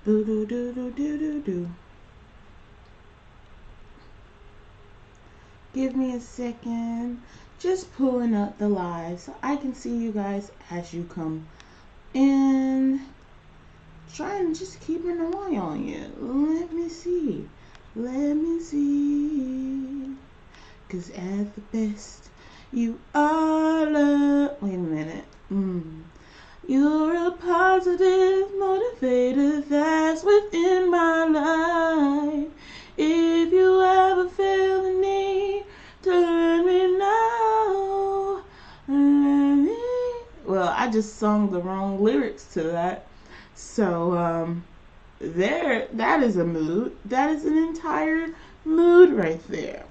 Boo doo doo doo doo doo doo. Give me a second. Just pulling up the live so I can see you guys as you come in. Trying to just keep an eye on you. Let me see. Let me see. 'Cause at the best, you are love. Wait a minute. You're a positive motivator that's within my life. If you ever feel the need to let me know, let me. Well, I just sung the wrong lyrics to that. So, that is a mood. That is an entire mood right there.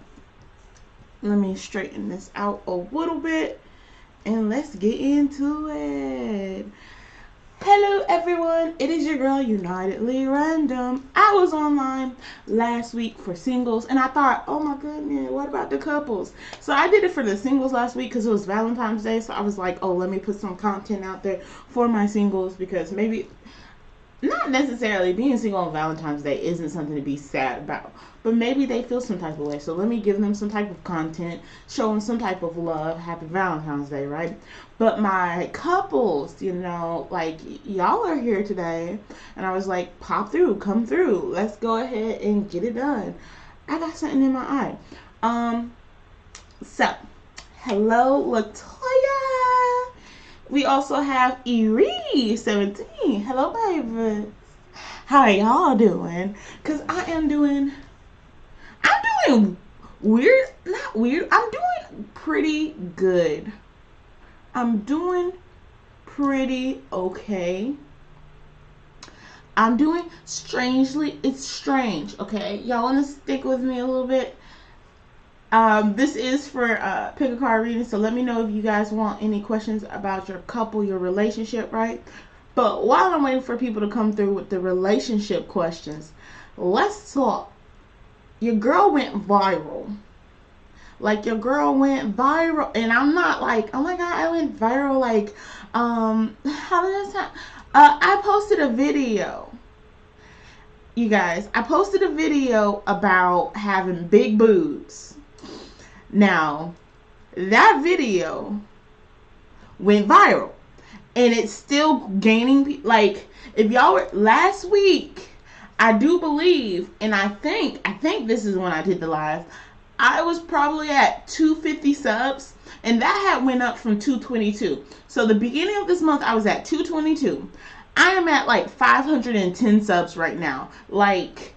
Let me straighten this out a little bit and let's get into it. Hello everyone, it is your girl Unitedly Random. I was online last week for singles and I thought, oh my goodness, what about the couples? So I did it for the singles last week because it was Valentine's Day. So I was like, oh, let me put some content out there for my singles, because maybe not necessarily being single on Valentine's Day isn't something to be sad about, but maybe they feel some type of way. So let me give them some type of content, show them some type of love. Happy Valentine's Day, right? But my couples, you know, like y'all are here today, and I was like, pop through, come through. Let's go ahead and get it done. I got something in my eye. So hello, Latoya. We also have Erie 17. Hello, baby. How are y'all doing? Cause I'm doing weird, not weird. I'm doing pretty good. I'm doing pretty okay. I'm doing strangely. It's strange. Okay, y'all want to stick with me a little bit? This is for pick a card reading, so let me know if you guys want any questions about your couple, your relationship, right? But while I'm waiting for people to come through with the relationship questions, let's talk. Your girl went viral. Like, your girl went viral, and I'm not like, oh my god, I went viral. Like, how did that sound? I posted a video. You guys, I posted a video about having big boobs. Now, that video went viral, and it's still gaining, like, if y'all were, last week, I do believe, and I think this is when I did the live, I was probably at 250 subs, and that had went up from 222. So the beginning of this month, I was at 222. I am at like 510 subs right now. Like,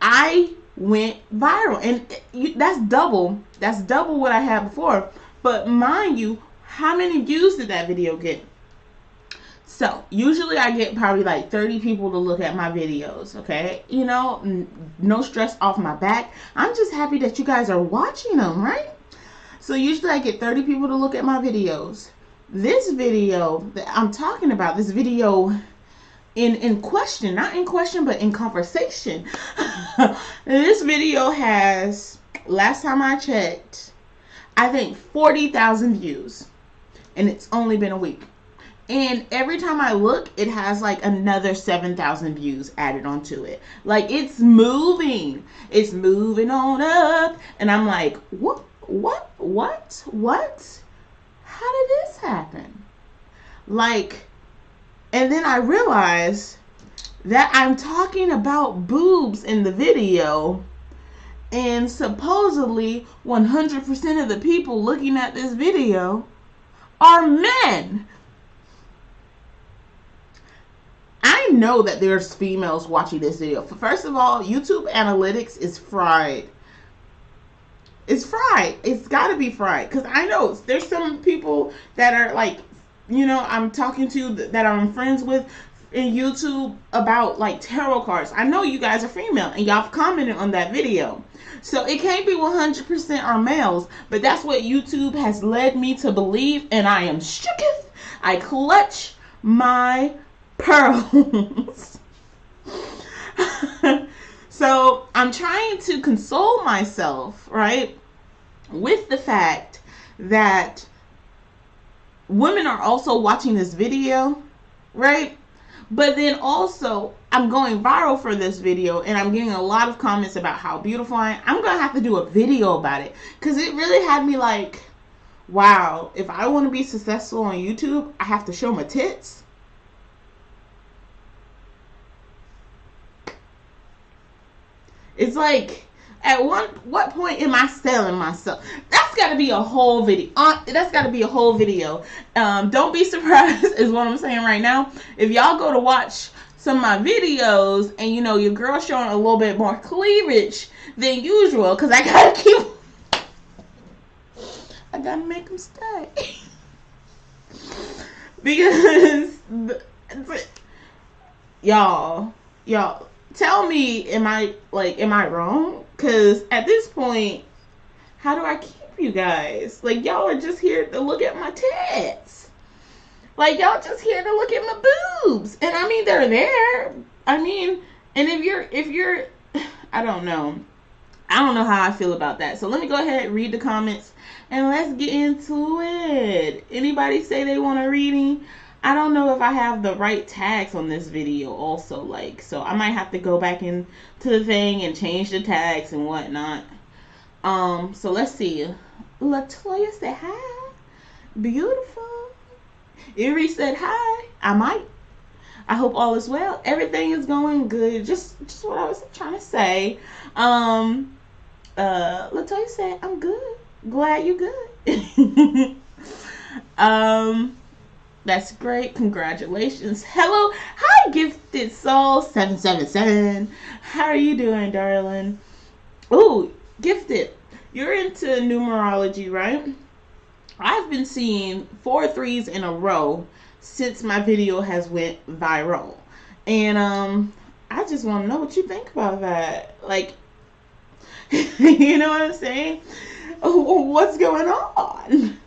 I went viral, and that's double what I had before. But mind you, how many views did that video get? So usually I get probably like 30 people to look at my videos. Okay, you know, no stress off my back. I'm just happy that you guys are watching them, right? So usually I get 30 people to look at my videos. This video that I'm talking about, this video in question, not in question, but in conversation. This video has, last time I checked, I think 40,000 views, and it's only been a week. And every time I look, it has like another 7,000 views added onto it. Like, it's moving on up, and I'm like, what? How did this happen? Like, and then I realized that I'm talking about boobs in the video, and supposedly 100% of the people looking at this video are men. I know that there's females watching this video. First of all, YouTube analytics is fried. It's fried. It's got to be fried. Because I know there's some people that are like, you know, I'm talking to that I'm friends with in YouTube about like tarot cards. I know you guys are female and y'all have commented on that video. So it can't be 100% are males. But that's what YouTube has led me to believe. And I am shooketh. I clutch my pearls. So I'm trying to console myself, right, with the fact that women are also watching this video, right? But then also I'm going viral for this video, and I'm getting a lot of comments about how beautiful I am. I'm gonna have to do a video about it, because it really had me like, wow, if I want to be successful on YouTube, I have to show my tits. It's like, at what point am I selling myself? That's got to be a whole video. That's got to be a whole video. Don't be surprised is what I'm saying right now. If y'all go to watch some of my videos and you know your girl showing a little bit more cleavage than usual, because I gotta make them stay. Because y'all tell me, am I wrong? Because at this point, how do I keep you guys? Like, y'all are just here to look at my tits. Like, y'all just here to look at my boobs. And I mean, they're there. I mean, and if you're I don't know how I feel about that. So let me go ahead and read the comments and let's get into it. Anybody say they want a reading? I don't know if I have the right tags on this video also, like, so I might have to go back into the thing and change the tags and whatnot. So let's see. Latoya said hi. Beautiful. Erie said hi. I might. I hope all is well. Everything is going good. Just what I was trying to say. Latoya said, I'm good. Glad you good. That's great. Congratulations. Hello. Hi, Gifted Soul 777. How are you doing, darling? Ooh, Gifted. You're into numerology, right? I've been seeing 4 3s in a row since my video has went viral. And I just want to know what you think about that. Like, you know what I'm saying? What's going on?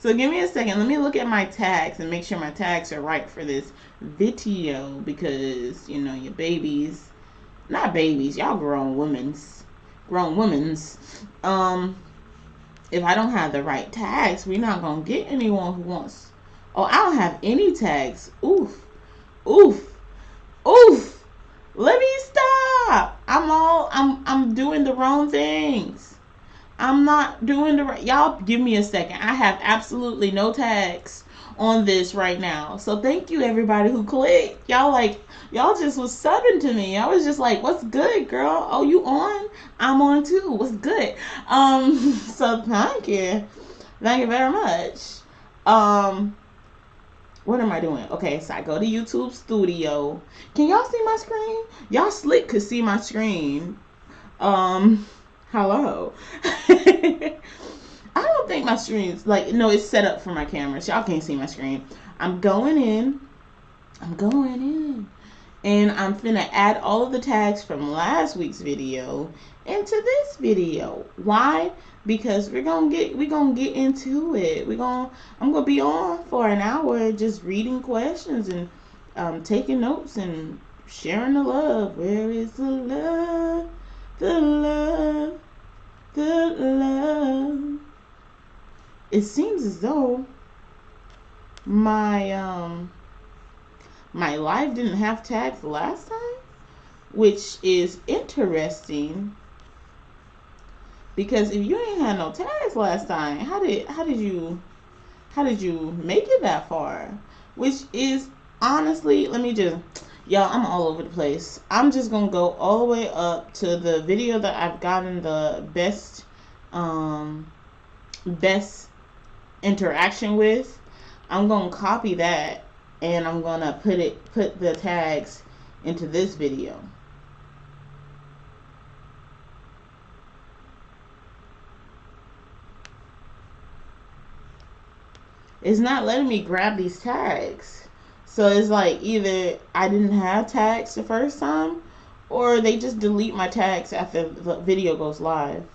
So give me a second. Let me look at my tags and make sure my tags are right for this video, because you know your babies, not babies, y'all grown women's. If I don't have the right tags, we're not gonna get anyone who wants. Oh, I don't have any tags. Oof. Let me stop. I'm doing the wrong things. I'm not doing the right. Y'all give me a second. I have absolutely no tags on this right now. So thank you everybody who clicked. Y'all just was subbing to me. I was just like, what's good, girl? Oh, you on? I'm on too. What's good? So thank you. Thank you very much. What am I doing? Okay, so I go to YouTube Studio. Can y'all see my screen? Y'all slick could see my screen. Hello. I don't think my screen's like, no, it's set up for my camera. So y'all can't see my screen. I'm going in. And I'm finna add all of the tags from last week's video into this video. Why? Because we're gonna get into it. I'm gonna be on for an hour just reading questions and taking notes and sharing the love. Where is the love? The love. The love. It seems as though my live didn't have tags last time, which is interesting, because if you ain't had no tags last time, how did you make it that far? Which is honestly, y'all, I'm all over the place. I'm just gonna go all the way up to the video that I've gotten the best interaction with. I'm gonna copy that and I'm gonna put the tags into this video. It's not letting me grab these tags. So it's like either I didn't have tags the first time, or they just delete my tags after the video goes live.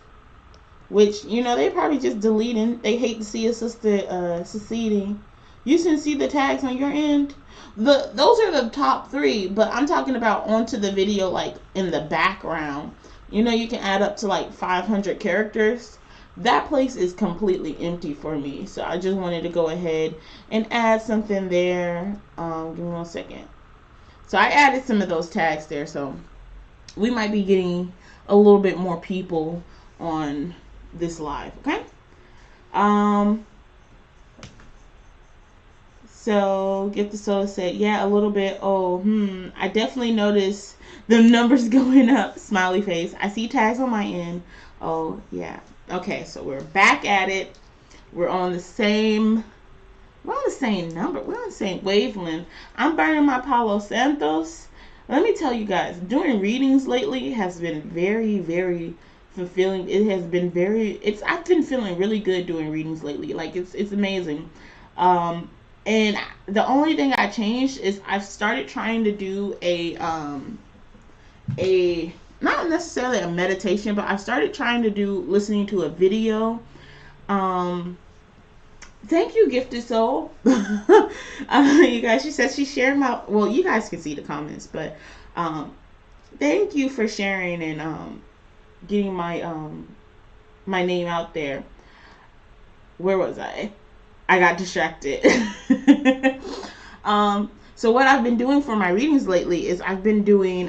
Which, you know, they probably just deleting. They hate to see a sister succeeding. You can see the tags on your end. Those are the top 3, but I'm talking about onto the video, like in the background. You know, you can add up to like 500 characters. that place is completely empty for me. So I just wanted to go ahead and add something there. Give me 1 second. So I added some of those tags there. So we might be getting a little bit more people on this live. Okay. So Get the Soul said, yeah, a little bit. Oh, I definitely noticed the numbers going up. Smiley face. I see tags on my end. Oh, yeah. Okay, so we're back at it. We're on the same number. We're on the same wavelength. I'm burning my Palo Santos. Let me tell you guys, doing readings lately has been very, very fulfilling. It has been I've been feeling really good doing readings lately. Like it's amazing. And the only thing I changed is I've started trying to do a not necessarily a meditation, but I started trying to do listening to a video. Thank you, Gifted Soul. You guys, she said she shared my, well, you guys can see the comments, but thank you for sharing and getting my my name out there. Where was I? I got distracted. So what I've been doing for my readings lately is I've been doing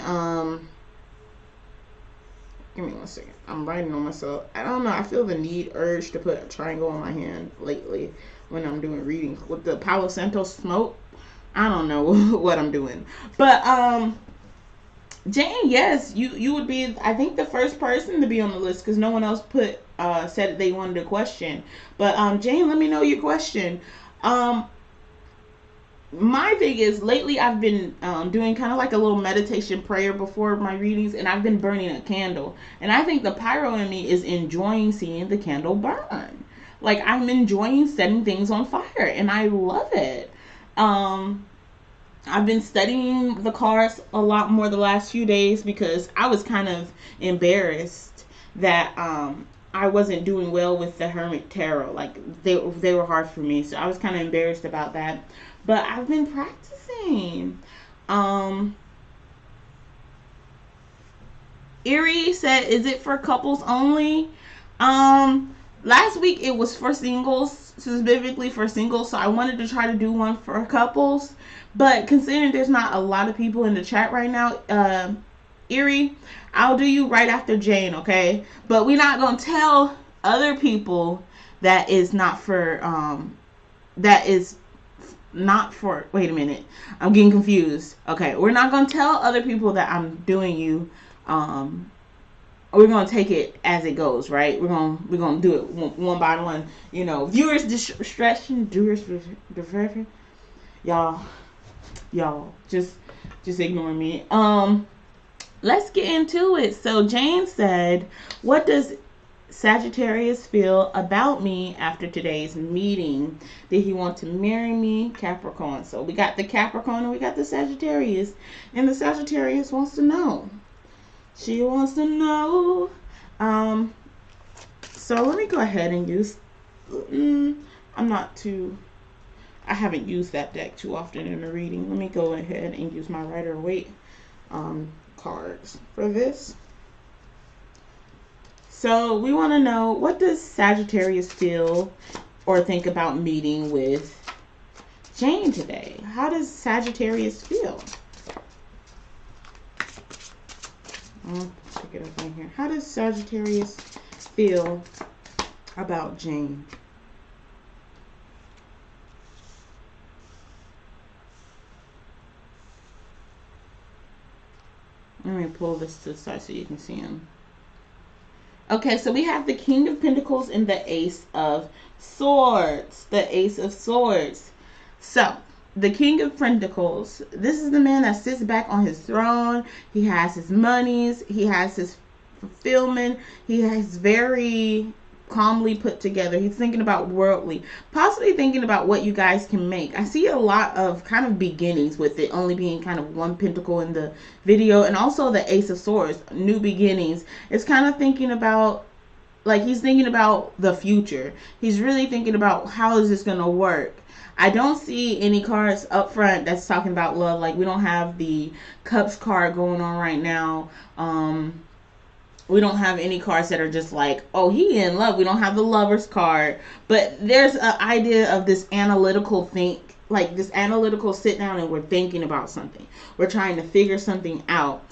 give me 1 second. I'm writing on myself. I don't know. I feel the urge to put a triangle on my hand lately when I'm doing readings. With the Palo Santo smoke, I don't know what I'm doing. But Jane, yes, you would be, I think, the first person to be on the list because no one else said they wanted a question. But Jane, let me know your question. My thing is, lately I've been doing kind of like a little meditation prayer before my readings, and I've been burning a candle. And I think the pyro in me is enjoying seeing the candle burn. Like, I'm enjoying setting things on fire, and I love it. I've been studying the cards a lot more the last few days because I was kind of embarrassed that I wasn't doing well with the Hermit Tarot. Like, they were hard for me, so I was kind of embarrassed about that. But I've been practicing. Erie said, is it for couples only? Last week it was for singles, specifically for singles. So I wanted to try to do one for couples. But considering there's not a lot of people in the chat right now, Erie, I'll do you right after Jane, okay? But we're not going to tell other people that is not for, wait a minute, I'm getting confused. Okay, we're not going to tell other people that I'm doing you, we're going to take it as it goes, right? We're going to do it one by one, you know, viewers distraction, y'all, just ignore me. Let's get into it. So Jane said, what does Sagittarius feel about me after today's meeting? Did he want to marry me? Capricorn. So we got the Capricorn and we got the Sagittarius. And the Sagittarius wants to know. She wants to know. So let me go ahead and use, I haven't used that deck too often in a reading. Let me go ahead and use my Rider-Waite cards for this. So we want to know, what does Sagittarius feel or think about meeting with Jane today? How does Sagittarius feel? I'll check it up right here. How does Sagittarius feel about Jane? Let me pull this to the side so you can see him. Okay, so we have the King of Pentacles and the Ace of Swords. The Ace of Swords. So, the King of Pentacles, this is the man that sits back on his throne. He has his monies. He has his fulfillment. He has very calmly put together. He's thinking about worldly, possibly thinking about what you guys can make. I see a lot of kind of beginnings with it only being kind of one pentacle in the video, and also the Ace of Swords, new beginnings. It's kind of thinking about, like, he's thinking about the future. He's really thinking about how is this going to work. I don't see any cards up front that's talking about love. Like, we don't have the Cups card going on right now. We don't have any cards that are just like, oh, he in love. We don't have the Lover's card. But there's an idea of this analytical like this analytical sit down, and we're thinking about something. We're trying to figure something out.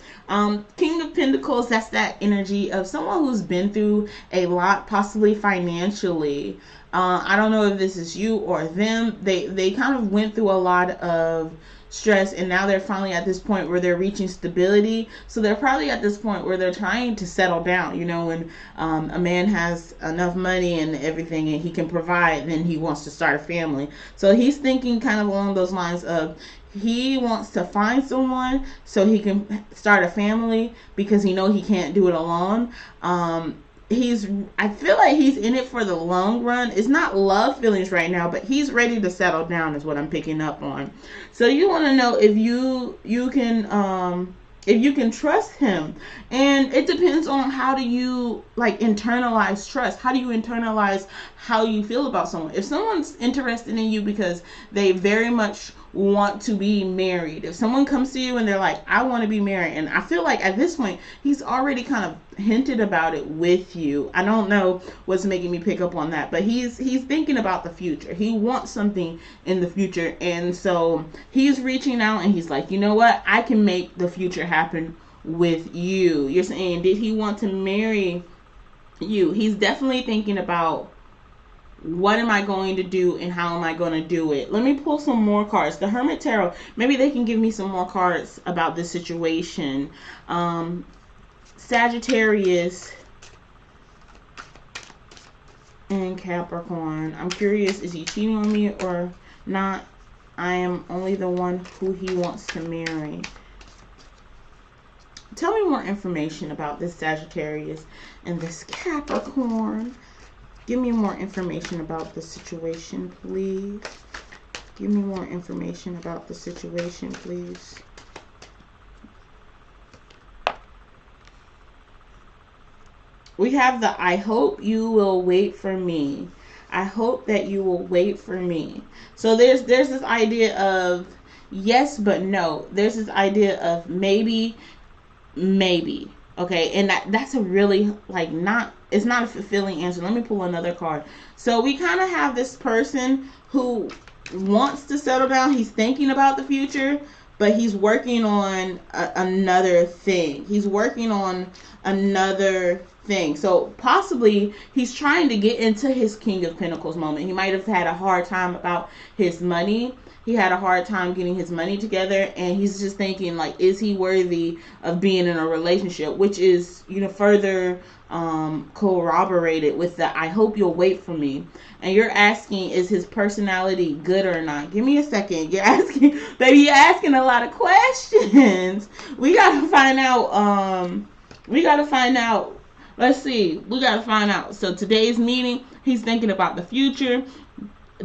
King of Pentacles, that's that energy of someone who's been through a lot, possibly financially. I don't know if this is you or them. They kind of went through a lot of stress, and now they're finally at this point where they're reaching stability. So they're probably at this point where they're trying to settle down. You know, when a man has enough money and everything and he can provide, then he wants to start a family. So he's thinking kind of along those lines of he wants to find someone so he can start a family, because he know he can't do it alone. I feel like he's in it for the long run. It's not love feelings right now, but he's ready to settle down is what I'm picking up on. So you want to know if you can trust him. And it depends on how do you like internalize trust. How do you internalize how you feel about someone? If someone's interested in you because they very much want to be married, if someone comes to you and they're like, I want to be married, and I feel like at this point he's already kind of hinted about it with you. I don't know what's making me pick up on that, but he's thinking about the future. He wants something in the future, and so he's reaching out and he's like, you know what, I can make the future happen with you. You're saying, did he want to marry you? He's definitely thinking about, what am I going to do and how am I going to do it? Let me pull some more cards. The Hermit Tarot, maybe they can give me some more cards about this situation. Sagittarius and Capricorn. I'm curious, is he cheating on me or not? I am only the one who he wants to marry. Tell me more information about this Sagittarius and this Capricorn. Give me more information about the situation, please. Give me more information about the situation, please. We have the I hope you will wait for me. I hope that you will wait for me. So there's this idea of yes but no. There's this idea of maybe. Okay, and that's a really like it's not a fulfilling answer. Let me pull another card. So we kind of have this person who wants to settle down. He's thinking about the future, but he's working on another thing. He's working on another thing. So possibly he's trying to get into his King of Pentacles moment. He might have had a hard time about his money. He had a hard time getting his money together, and he's just thinking like, is he worthy of being in a relationship, which is, you know, further corroborated with the I hope you'll wait for me. And you're asking, is his personality good or not? Give me a second. You're asking, baby, you're asking a lot of questions. We gotta find out. Let's see. We gotta find out. So today's meeting, he's thinking about the future.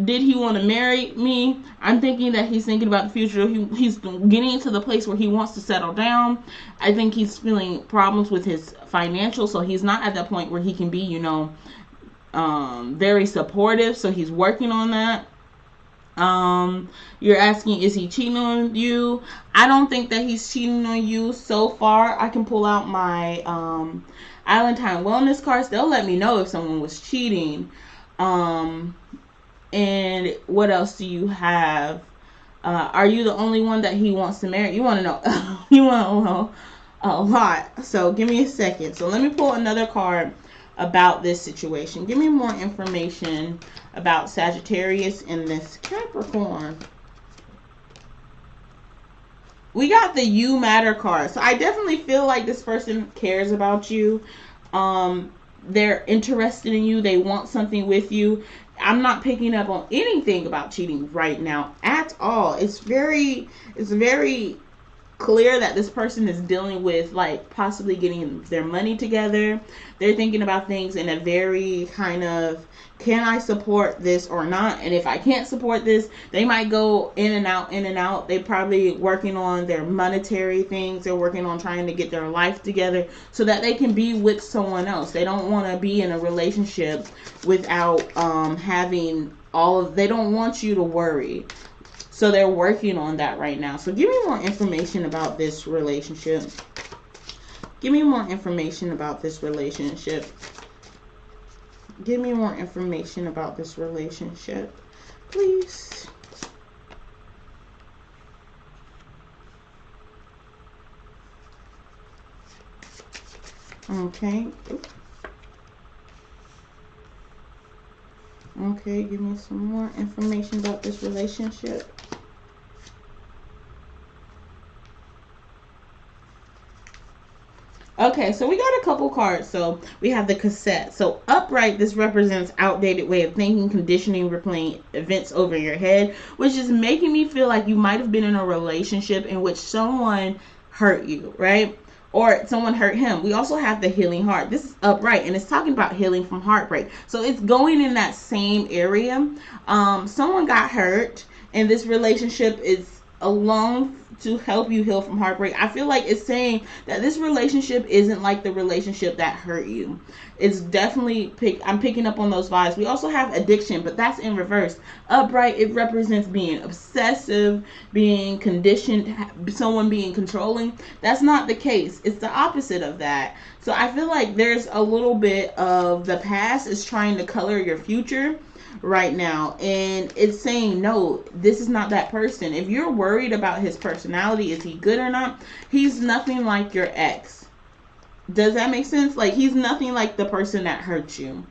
Did he want to marry me? I'm thinking that he's thinking about the future. He's getting to the place where he wants to settle down. I think he's feeling problems with his financial, so he's not at that point where he can be, you know, very supportive. So he's working on that. You're asking, is he cheating on you? I don't think that he's cheating on you so far. I can pull out my Island-Time Wellness cards. They'll let me know if someone was cheating. And what else do you have? Are you the only one that he wants to marry? You want to know. You want to know a lot. So give me a second. So let me pull another card about this situation. Give me more information about Sagittarius and this Capricorn. We got the You Matter card. So I definitely feel like this person cares about you. They're interested in you. They want something with you. I'm not picking up on anything about cheating right now at all. It's very clear that this person is dealing with like possibly getting their money together. They're thinking about things in a very kind of, can I support this or not? And if I can't support this, they might go in and out. They probably working on their monetary things. They're working on trying to get their life together so that they can be with someone else. They don't want to be in a relationship without having all of, they don't want you to worry. So they're working on that right now. So give me more information about this relationship. Give me more information about this relationship. Give me more information about this relationship, please. Okay. Okay, give me some more information about this relationship. Okay, so we got a couple cards. So we have the cassette. So upright, this represents outdated way of thinking, conditioning, replaying events over your head, which is making me feel like you might have been in a relationship in which someone hurt you, right? Or someone hurt him. We also have the healing heart. This is upright, and it's talking about healing from heartbreak. So it's going in that same area. Someone got hurt, and this relationship is alone to help you heal from heartbreak. I feel like it's saying that this relationship isn't like the relationship that hurt you. It's definitely I'm picking up on those vibes. We also have addiction, but that's in reverse. Upright, it represents being obsessive, being conditioned, someone being controlling. That's not the case. It's the opposite of that. So I feel like there's a little bit of the past is trying to color your future right now, and it's saying no, this is not that person. If you're worried about his personality, is he good or not, he's nothing like your ex. Does that make sense? Like, he's nothing like the person that hurt you.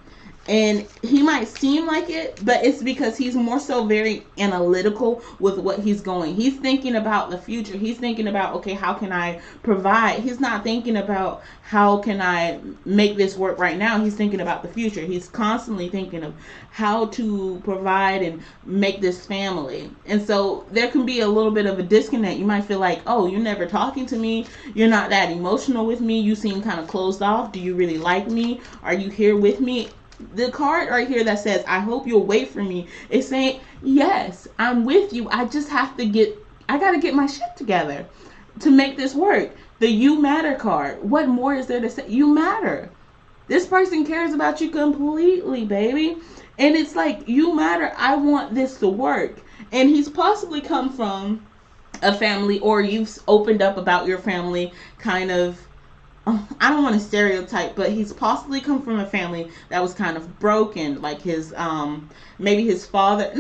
And he might seem like it, but it's because he's more so very analytical with what he's going. He's thinking about the future. He's thinking about, okay, how can I provide? He's not thinking about how can I make this work right now. He's thinking about the future. He's constantly thinking of how to provide and make this family. And so there can be a little bit of a disconnect. You might feel like, oh, you're never talking to me. You're not that emotional with me. You seem kind of closed off. Do you really like me? Are you here with me? The card right here that says, I hope you'll wait for me, is saying, yes, I'm with you. I just have to I got to get my shit together to make this work. The you matter card. What more is there to say? You matter. This person cares about you completely, baby. And it's like, you matter. I want this to work. And he's possibly come from a family, or you've opened up about your family kind of. I don't want to stereotype, but he's possibly come from a family that was kind of broken, like his maybe his father,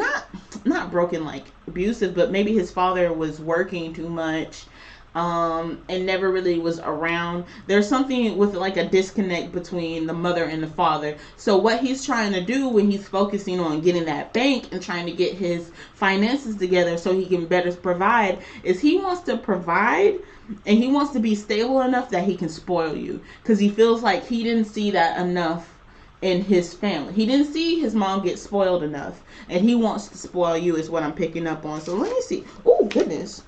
not broken like abusive, but maybe his father was working too much and never really was around. There's something with like a disconnect between the mother and the father. So what he's trying to do when he's focusing on getting that bank and trying to get his finances together so he can better provide is he wants to provide. And he wants to be stable enough that he can spoil you. Because he feels like he didn't see that enough in his family. He didn't see his mom get spoiled enough. And he wants to spoil you is what I'm picking up on. So let me see. Oh, goodness.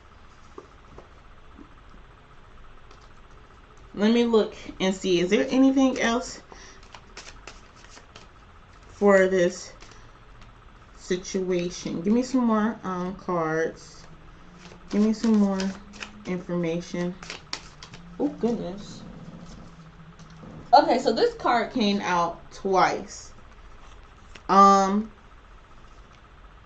Let me look and see. Is there anything else for this situation? Give me some more cards. Give me some more information. Oh goodness. Okay, so this card came out twice. And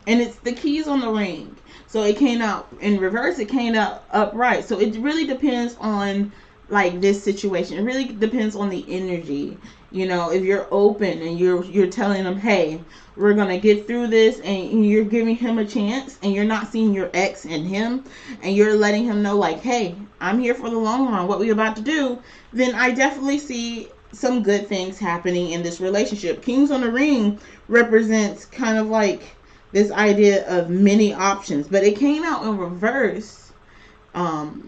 it's the keys on the ring. So it came out in reverse, it came out upright. So it really depends on like this situation. It really depends on the energy. You know, if you're open and you're telling them, hey, we're going to get through this, and you're giving him a chance, and you're not seeing your ex in him, and you're letting him know like, hey, I'm here for the long run, what we about to do, then I definitely see some good things happening in this relationship. Kings on the ring represents kind of like this idea of many options, but it came out in reverse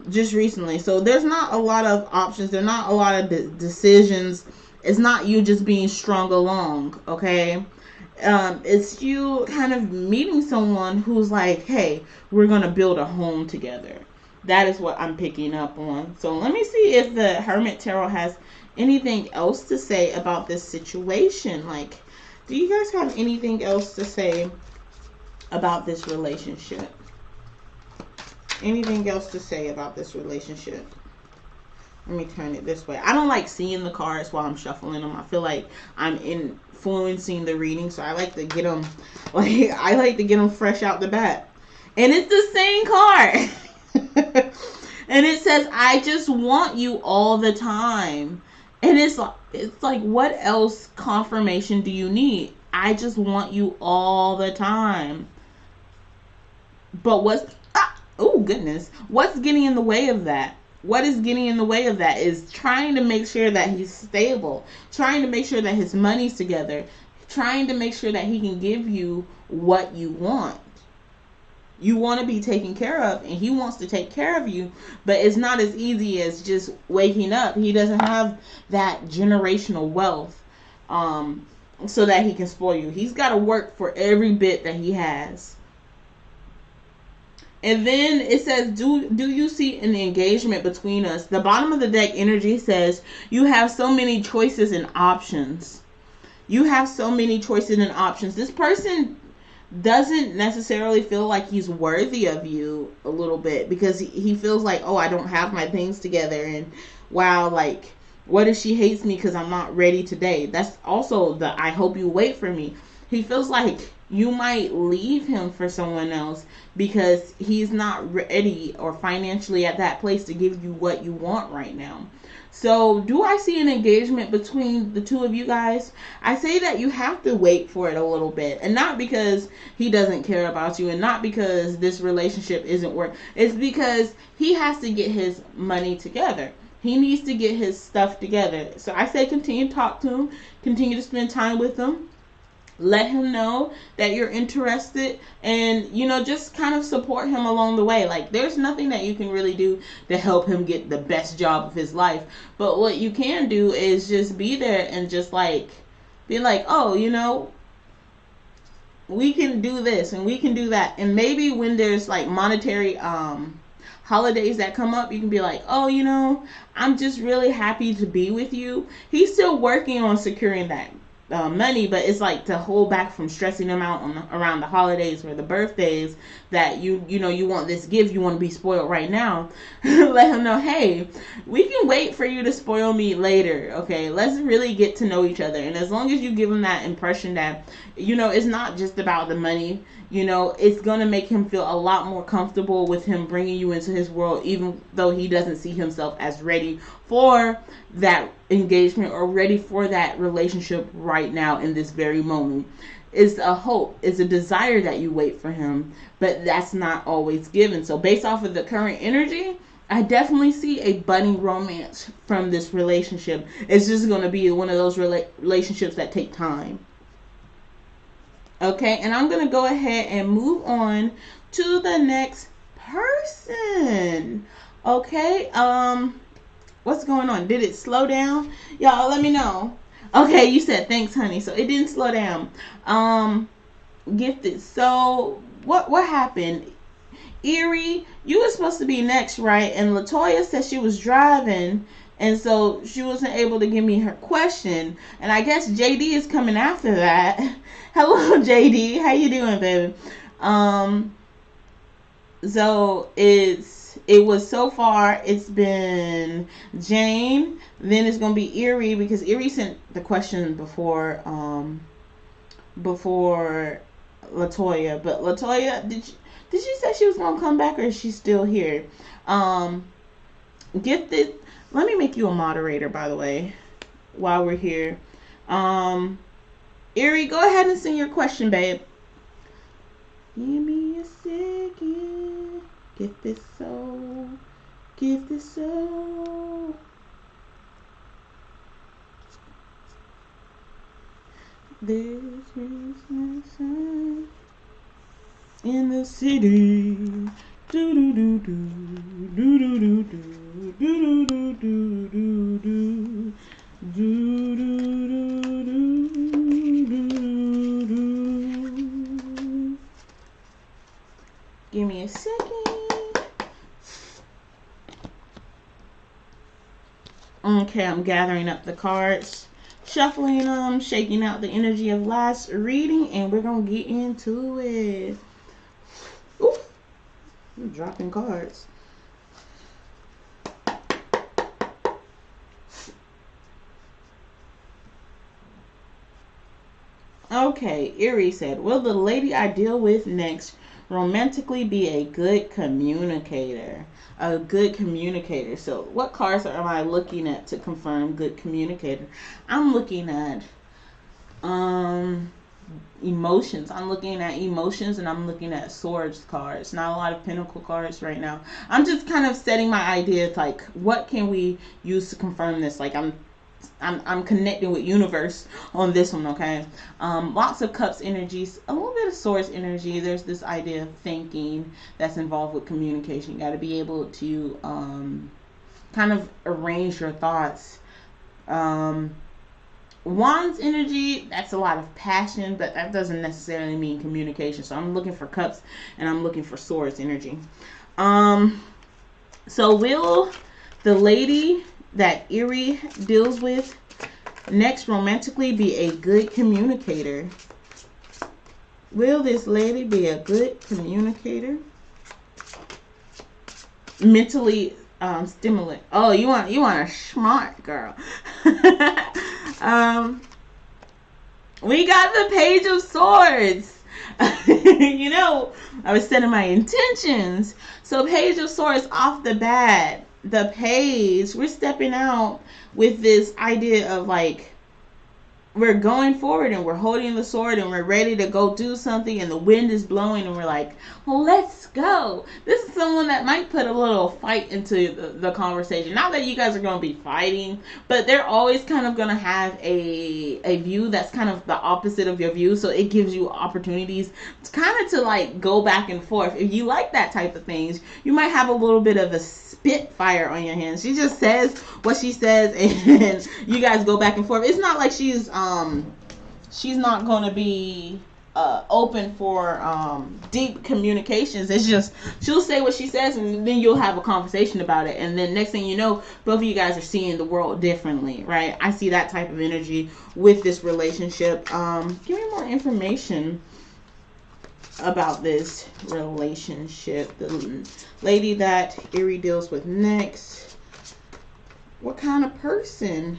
just recently. So there's not a lot of options. There's not a lot of decisions. It's not you just being strung along, okay? It's you kind of meeting someone who's like, hey, we're going to build a home together. That is what I'm picking up on. So let me see if the Hermit Tarot has anything else to say about this situation. Like, do you guys have anything else to say about this relationship? Anything else to say about this relationship? Let me turn it this way. I don't like seeing the cards while I'm shuffling them. I feel like I'm influencing the reading, so I like to get them, fresh out the bat. And it's the same card. And it says, I just want you all the time. And it's like, what else confirmation do you need? I just want you all the time. But oh goodness, what's getting in the way of that? What is getting in the way of that is trying to make sure that he's stable, trying to make sure that his money's together, trying to make sure that he can give you what you want. You want to be taken care of, and he wants to take care of you, but it's not as easy as just waking up. He doesn't have that generational wealth so that he can spoil you. He's got to work for every bit that he has. And then it says, do you see an engagement between us? The bottom of the deck energy says, you have so many choices and options. You have so many choices and options. This person doesn't necessarily feel like he's worthy of you a little bit, because he feels like, oh, I don't have my things together, and wow, like, what if she hates me because I'm not ready today? That's also the I hope you wait for me. He feels like you might leave him for someone else because he's not ready or financially at that place to give you what you want right now. So do I see an engagement between the two of you guys? I say that you have to wait for it a little bit. And not because he doesn't care about you, and not because this relationship isn't working. It's because he has to get his money together. He needs to get his stuff together. So I say continue to talk to him. Continue to spend time with him. Let him know that you're interested, and just kind of support him along the way. Like, there's nothing that you can really do to help him get the best job of his life, but what you can do is just be there and just like be like, oh, we can do this and we can do that. And maybe when there's like monetary holidays that come up, you can be like, oh, I'm just really happy to be with you. He's still working on securing that money, but it's like to hold back from stressing them out around the holidays or the birthdays, that you want this gift, you want to be spoiled right now. Let him know, hey, we can wait for you to spoil me later, okay? Let's really get to know each other. And as long as you give him that impression that it's not just about the money, it's going to make him feel a lot more comfortable with him bringing you into his world, even though he doesn't see himself as ready for that engagement or ready for that relationship right now in this very moment. It's a hope, it's a desire that you wait for him, but that's not always given. So based off of the current energy, I definitely see a budding romance from this relationship. It's just going to be one of those relationships that take time. Okay, and I'm going to go ahead and move on to the next person. Okay, what's going on? Did it slow down? Y'all, let me know. Okay, you said thanks, honey. So it didn't slow down. Gifted. So what happened? Erie, you were supposed to be next, right? And Latoya said she was driving, and so she wasn't able to give me her question. And I guess JD is coming after that. Hello, JD. How you doing, baby? So it was so far, it's been Jane, then it's gonna be Erie, because Erie sent the question before Latoya. But Latoya, did you say she was gonna come back, or is she still here? Gifted, let me make you a moderator, by the way, while we're here. Erie, go ahead and send your question, babe. Give me a second. Give this soul. Give this soul. There's no sun in the city. Do do do do do do do do do do do do do. Do, do, do, do, do, do. Give me a second. Okay, I'm gathering up the cards, shuffling them, shaking out the energy of last reading, and we're going to get into it. Ooh, I'm dropping cards. Okay, Erie said, will the lady I deal with next romantically be a good communicator. A good communicator. So what cards am I looking at to confirm good communicator? I'm looking at emotions. I'm looking at emotions, and I'm looking at swords cards. Not a lot of pentacle cards right now. I'm just kind of setting my ideas, like what can we use to confirm this. Like I'm connecting with universe on this one, okay? Lots of cups energies, a little bit of swords energy. There's this idea of thinking that's involved with communication. You got to be able to kind of arrange your thoughts. Wands energy, that's a lot of passion, but that doesn't necessarily mean communication. So I'm looking for cups, and I'm looking for swords energy. So will the lady that Erie deals with next romantically be a good communicator? Will this lady be a good communicator? Mentally stimulant. Oh, you want a smart girl. We got the Page of Swords. You know, I was setting my intentions. So Page of Swords off the bat. The page, we're stepping out with this idea of like, we're going forward and we're holding the sword and we're ready to go do something, and the wind is blowing and we're like, well, let's go. This is someone that might put a little fight into the conversation. Not that you guys are going to be fighting, but they're always kind of going to have a view that's kind of the opposite of your view. So it gives you opportunities to kind of to like go back and forth. If you like that type of things, you might have a little bit of a spitfire on your hands. She just says what she says, and you guys go back and forth. It's not like she's not going to be open for deep communications. It's just she'll say what she says, and then you'll have a conversation about it, and then next thing you know, both of you guys are seeing the world differently, right? I see that type of energy with this relationship. Give me more information about this relationship. The lady that Erie deals with next, what kind of person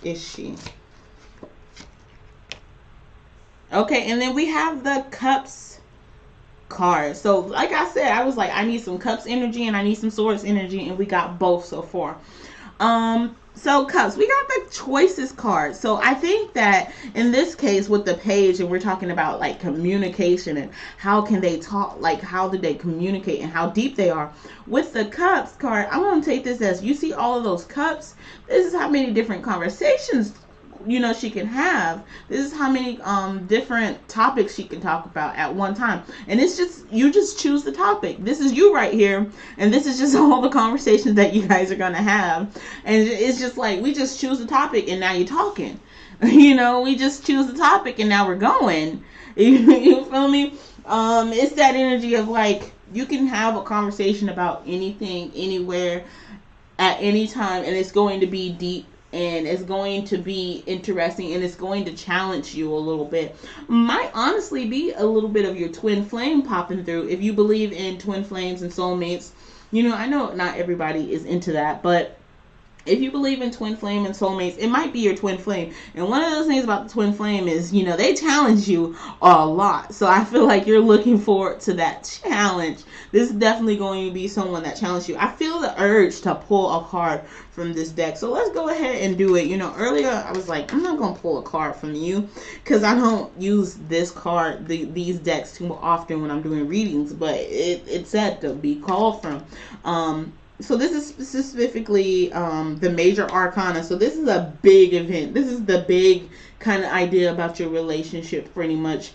is she? Okay, and then we have the Cups card. So like I said, I was like, I need some Cups energy and I need some Swords energy, and we got both so far. So Cups, we got the Choices card. So I think that in this case with the page, and we're talking about like communication and how can they talk, like how do they communicate and how deep they are. With the Cups card, I'm going to take this as, you see all of those cups, this is how many different conversations she can have. This is how many different topics she can talk about at one time. And it's just, you just choose the topic. This is you right here, and this is just all the conversations that you guys are going to have. And it's just like, we just choose the topic and now you're talking. We just choose the topic and now we're going. You feel me? It's that energy of like, you can have a conversation about anything, anywhere, at any time, and it's going to be deep, and it's going to be interesting, and it's going to challenge you a little bit. Might honestly be a little bit of your twin flame popping through. If you believe in twin flames and soulmates, I know not everybody is into that, but if you believe in twin flame and soulmates, it might be your twin flame. And one of those things about the twin flame is, they challenge you a lot. So I feel like you're looking forward to that challenge. This is definitely going to be someone that challenges you. I feel the urge to pull a card from this deck. So let's go ahead and do it. Earlier I was like, I'm not going to pull a card from you because I don't use this card, these decks too often when I'm doing readings. But it said to be called from. So this is specifically the major arcana. So this is a big event. This is the big kind of idea about your relationship pretty much.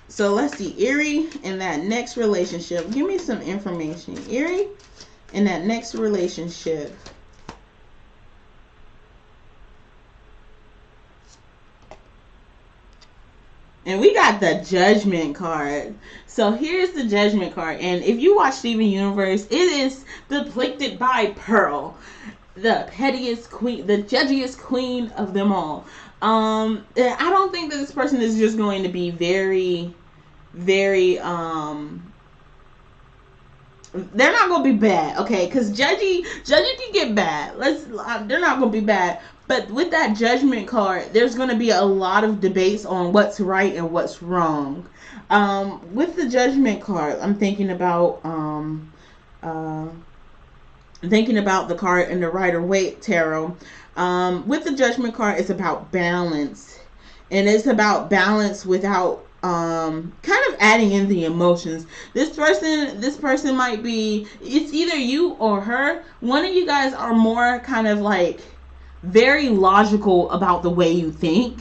So let's see. Erie in that next relationship. Give me some information. Erie in that next relationship. And we got the Judgment card. So here's the Judgment card. And if you watch Steven Universe, it is depicted by Pearl, the pettiest queen, the judgiest queen of them all. I don't think that this person is just going to be very, very, they're not going to be bad, okay? Because judgy can get bad. They're not going to be bad. But with that Judgment card, there's going to be a lot of debates on what's right and what's wrong. With the Judgment card, I'm thinking about the card in the Rider-Waite Tarot. With the Judgment card, it's about balance, and it's about balance without kind of adding in the emotions. This person might be, it's either you or her. One of you guys are more kind of like very logical about the way you think,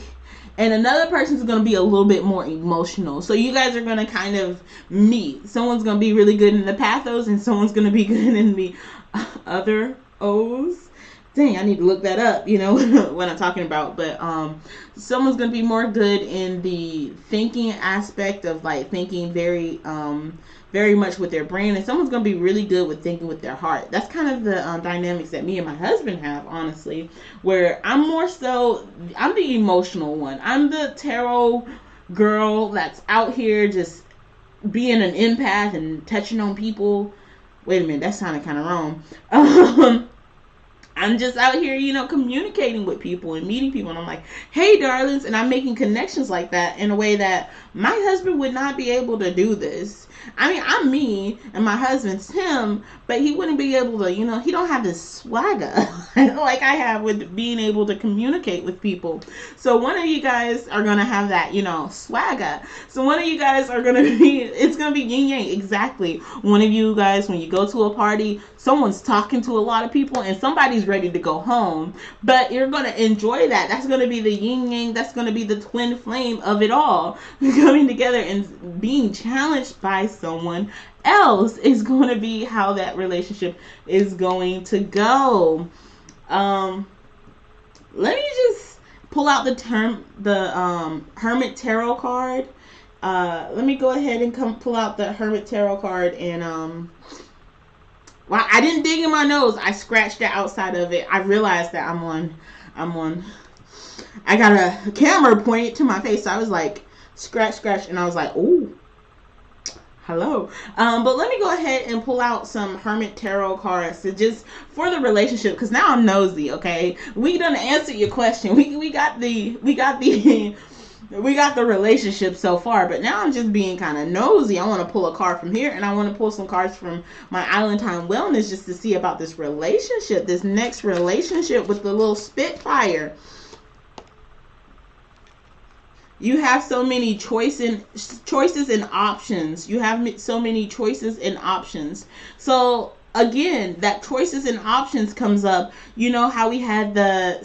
and another person's going to be a little bit more emotional. So you guys are going to kind of meet. Someone's going to be really good in the pathos, and someone's going to be good in the other O's. Dang, I need to look that up, you know, what I'm talking about. But someone's going to be more good in the thinking aspect of like thinking very much with their brain, and someone's going to be really good with thinking with their heart. That's kind of the dynamics that me and my husband have, honestly, where I'm the emotional one. I'm the tarot girl that's out here just being an empath and touching on people. Wait a minute, that sounded kind of wrong. I'm just out here, you know, communicating with people and meeting people. And I'm like, hey, darlings. And I'm making connections like that in a way that my husband would not be able to do this. I mean, I'm me and my husband's him, but he wouldn't be able to, you know, he don't have this swagger like I have with being able to communicate with people. So one of you guys are going to have that, you know, swagger. So one of you guys are going to be, it's going to be yin yang. Exactly. One of you guys, when you go to a party, someone's talking to a lot of people and somebody's ready to go home, but you're going to enjoy that. That's going to be the yin yang. That's going to be the twin flame of it all coming together, and being challenged by someone else is going to be how that relationship is going to go. Let me just pull out the Hermit Tarot card. Let me go ahead and pull out the Hermit Tarot card, and well, I didn't dig in my nose. I scratched the outside of it. I realized that I'm on. I got a camera pointed to my face, so I was like, scratch, and I was like, ooh, hello. But let me go ahead and pull out some Hermit Tarot cards to just for the relationship, because now I'm nosy. Okay, we done answered your question. We got the relationship so far, but now I'm just being kind of nosy. I want to pull a card from here, and I want to pull some cards from my Island Time Wellness just to see about this relationship, this next relationship with the little Spitfire. You have so many choices and options. You have so many choices and options. So again, that choices and options comes up. You know how we had the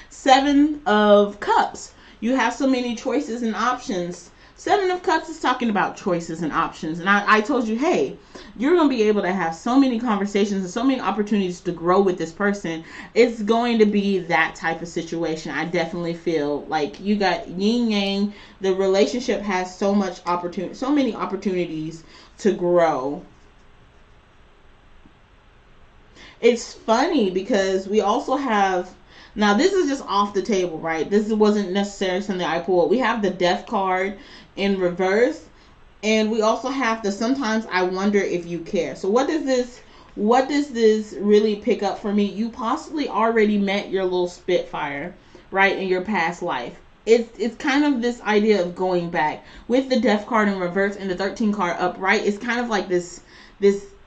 7 of Cups. You have so many choices and options. 7 of Cups is talking about choices and options. And I told you, hey, you're going to be able to have so many conversations and so many opportunities to grow with this person. It's going to be that type of situation. I definitely feel like you got yin yang. The relationship has so many opportunities to grow. It's funny because we also have, now this is just off the table, right? This wasn't necessarily something I pulled. We have the Death card in reverse, and we also have the Sometimes I Wonder If You Care. So what does this really pick up for me? You possibly already met your little Spitfire, right, in your past life. It's kind of this idea of going back. With the Death card in reverse and the 13 card upright, it's kind of like this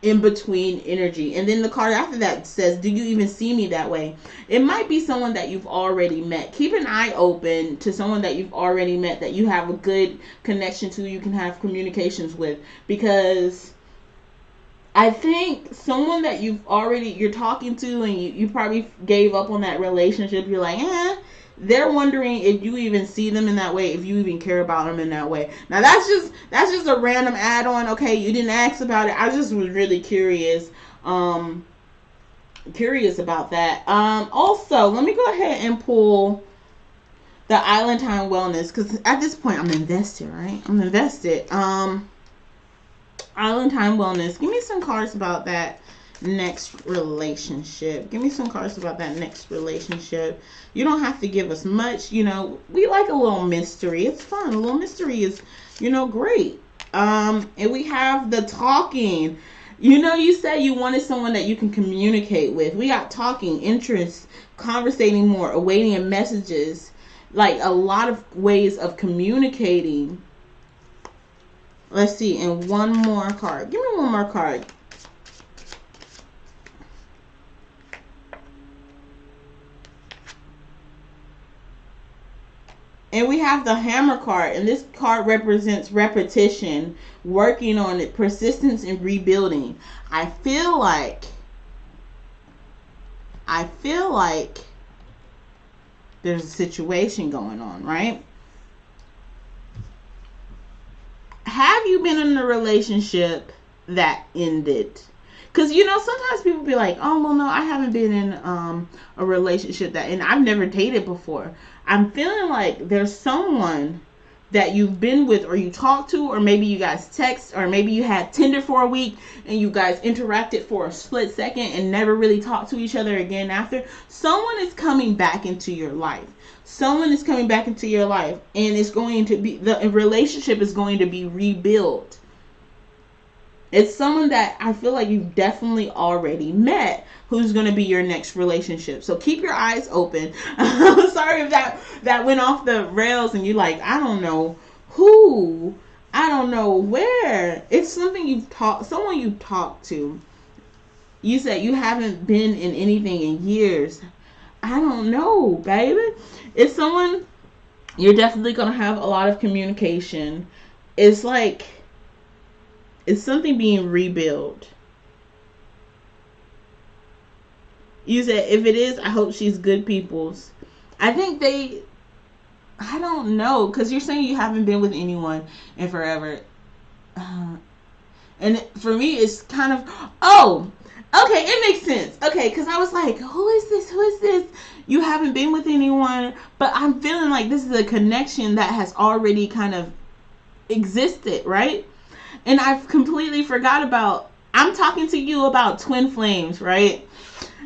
in-between energy. And then the card after that says, do you even see me that way? It might be someone that you've already met. Keep an eye open to someone that you've already met, that you have a good connection to, you can have communications with, because I think someone that you're talking to, and you probably gave up on that relationship. You're like, they're wondering if you even see them in that way, if you even care about them in that way. Now that's just a random add-on. Okay, you didn't ask about it. I just was really curious about that. Also, let me go ahead and pull the Island Time Wellness, because at this point I'm invested, right? I'm invested. Island Time Wellness. Give me some cards about that next relationship. Give me some cards about that next relationship. You don't have to give us much. You know, we like a little mystery. It's fun. A little mystery is, you know, great. And we have the talking. You know, you said you wanted someone that you can communicate with. We got talking, interest, conversating more, awaiting messages, like a lot of ways of communicating. Let's see, and one more card. Give me one more card. And we have the Hammer card, and this card represents repetition, working on it, persistence, and rebuilding. I feel like there's a situation going on, right? Have you been in a relationship that ended? Because, you know, sometimes people be like, oh, well, no, I haven't been in a relationship that, and I've never dated before. I'm feeling like there's someone that you've been with, or you talked to, or maybe you guys text, or maybe you had Tinder for a week and you guys interacted for a split second and never really talked to each other again after. Someone is coming back into your life. Someone is coming back into your life, and it's going to be, the relationship is going to be rebuilt. It's someone that I feel like you've definitely already met, who's going to be your next relationship. So keep your eyes open. I'm sorry if that went off the rails and you're like, I don't know who, I don't know where. It's something someone you talked to. You said you haven't been in anything in years. I don't know, baby. It's someone you're definitely going to have a lot of communication. It's like, it's something being rebuilt. You said, if it is, I hope she's good people's. I think I don't know, because you're saying you haven't been with anyone in forever. And for me, it's kind of, oh, okay, it makes sense. Okay, because I was like, who is this? Who is this? You haven't been with anyone, but I'm feeling like this is a connection that has already kind of existed, right? And I've completely forgot about, I'm talking to you about twin flames, right?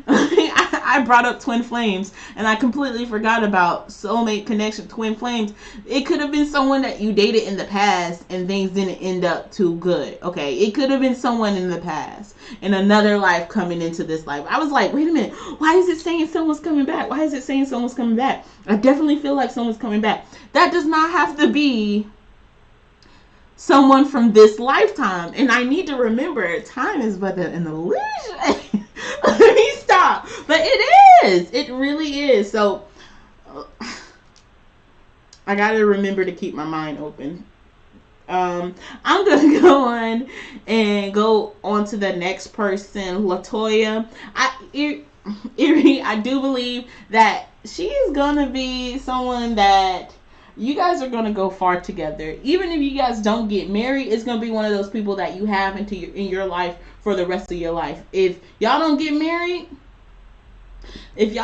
I brought up twin flames, and I completely forgot about soulmate connection, twin flames. It could have been someone that you dated in the past and things didn't end up too good, okay? It could have been someone in the past, in another life coming into this life. I was like, wait a minute, why is it saying someone's coming back? Why is it saying someone's coming back? I definitely feel like someone's coming back. That does not have to be someone from this lifetime. And I need to remember, time is but an illusion. Let me stop. But it is. It really is. So I got to remember to keep my mind open. I'm going to go on to the next person, Latoya Erie. I do believe that she is going to be someone that you guys are going to go far together. Even if you guys don't get married, it's going to be one of those people that you have in your life for the rest of your life. If y'all don't get married, it's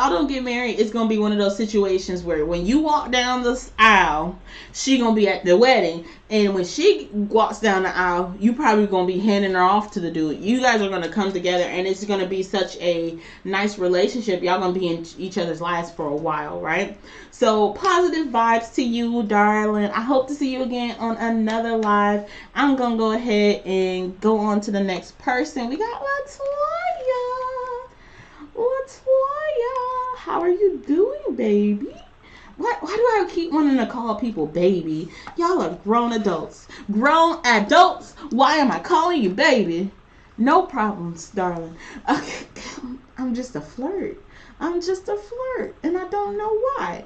going to be one of those situations where when you walk down the aisle, she going to be at the wedding. And when she walks down the aisle, you probably going to be handing her off to the dude. You guys are going to come together, and it's going to be such a nice relationship. Y'all going to be in each other's lives for a while, right? So positive vibes to you, darling. I hope to see you again on another live. I'm going to go ahead and go on to the next person. We got Latoya. Latoya, how are you doing, baby? Why do I keep wanting to call people baby? Y'all are grown adults. Grown adults? Why am I calling you baby? No problems, darling. Okay, I'm just a flirt. And I don't know why.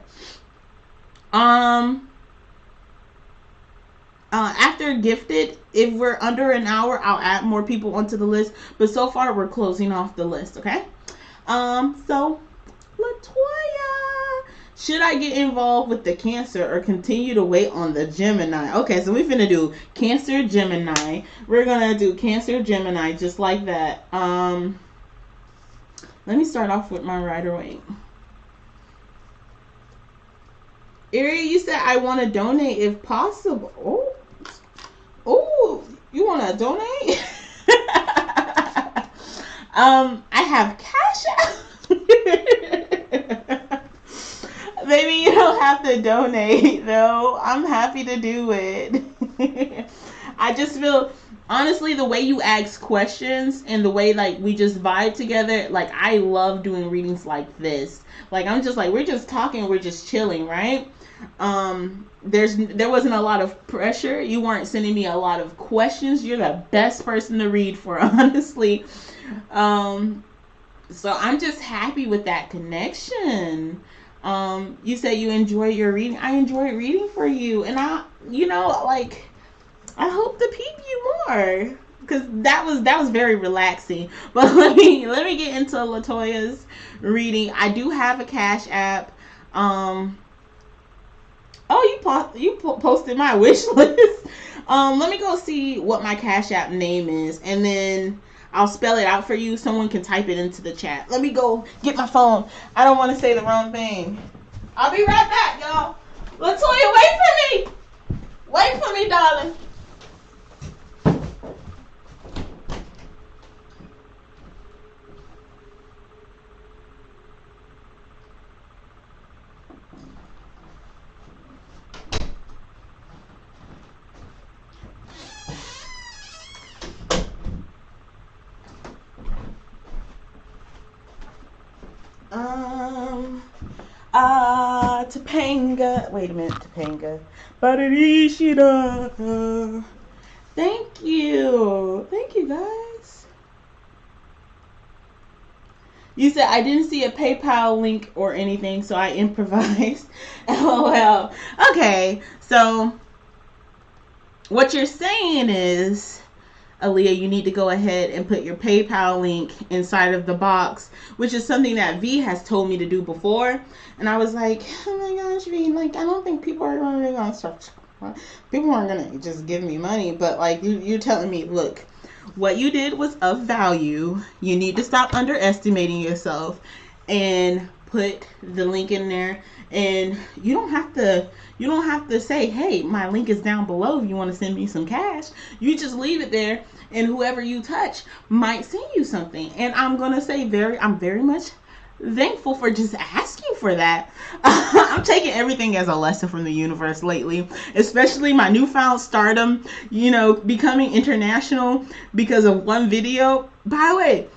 After gifted, if we're under an hour, I'll add more people onto the list. But so far, we're closing off the list, okay? So, Latoya, should I get involved with the Cancer or continue to wait on the Gemini? Okay, so we're finna do Cancer, Gemini. We're gonna do Cancer, Gemini, just like that. Let me start off with my Rider-Waite. Erie, you said I want to donate if possible. Oh, you want to donate? I have cash out. Maybe you don't have to donate, though. I'm happy to do it. I just feel honestly, the way you ask questions and the way like we just vibe together, like I love doing readings like this. Like I'm just like, we're just talking, we're just chilling, right? There wasn't a lot of pressure. You weren't sending me a lot of questions. You're the best person to read for, honestly. So I'm just happy with that connection. You said you enjoy your reading. I enjoy reading for you, and like I hope to peep you more, because that was very relaxing. But let me get into Latoya's reading. I do have a Cash App. You posted my wish list. Let me go see what my Cash App name is, and then I'll spell it out for you. Someone can type it into the chat. Let me go get my phone. I don't want to say the wrong thing. I'll be right back, y'all. Latoya, wait for me. Wait for me, darling. Topanga. Wait a minute, Topanga. Barishida. Thank you. Thank you, guys. You said I didn't see a PayPal link or anything, so I improvised. LOL. Okay, so what you're saying is, Alia, you need to go ahead and put your PayPal link inside of the box, which is something that V has told me to do before. And I was like, oh my gosh, V, like, I don't think people are really going to start. People aren't going to just give me money. But, like, you're telling me, look, what you did was of value. You need to stop underestimating yourself and put the link in there. And you don't have to say, hey, my link is down below if you want to send me some cash. You just leave it there, and whoever you touch might send you something. And I'm going to say I'm very much thankful for just asking for that. I'm taking everything as a lesson from the universe lately, especially my newfound stardom, becoming international because of one video. By the way,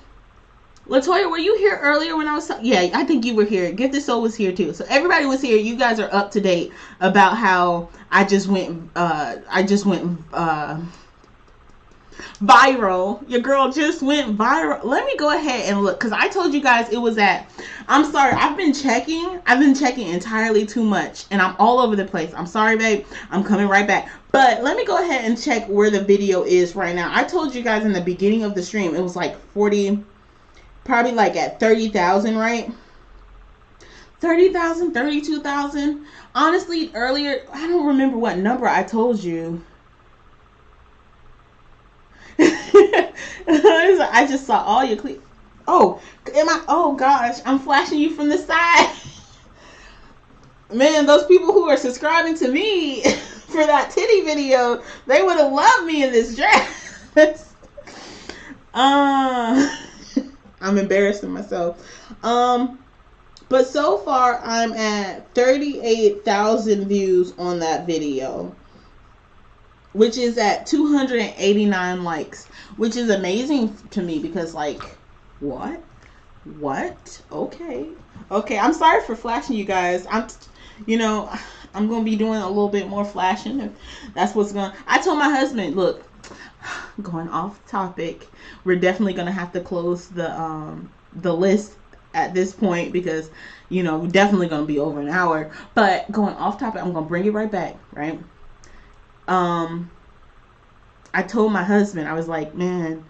Latoya, were you here earlier when I was talking? Yeah, I think you were here. Gifted Soul was here too. So everybody was here. You guys are up to date about how I just went viral. Your girl just went viral. Let me go ahead and look, because I told you guys it was I'm sorry, I've been checking entirely too much, and I'm all over the place. I'm sorry, babe. I'm coming right back. But let me go ahead and check where the video is right now. I told you guys in the beginning of the stream it was like 40, probably like at 30,000, right? 30,000, 32,000. Honestly, earlier, I don't remember what number I told you. I just saw all your clips. Oh gosh, I'm flashing you from the side. Man, those people who are subscribing to me for that titty video, they would have loved me in this dress. I'm embarrassing myself. But so far I'm at 38,000 views on that video, which is at 289 likes, which is amazing to me because, like, what? Okay. I'm sorry for flashing you guys. I'm going to be doing a little bit more flashing. If that's what's going. I told my husband, look, going off topic, we're definitely going to have to close the list at this point because, we're definitely going to be over an hour. But going off topic, I'm going to bring it right back, right? I told my husband, I was like, man,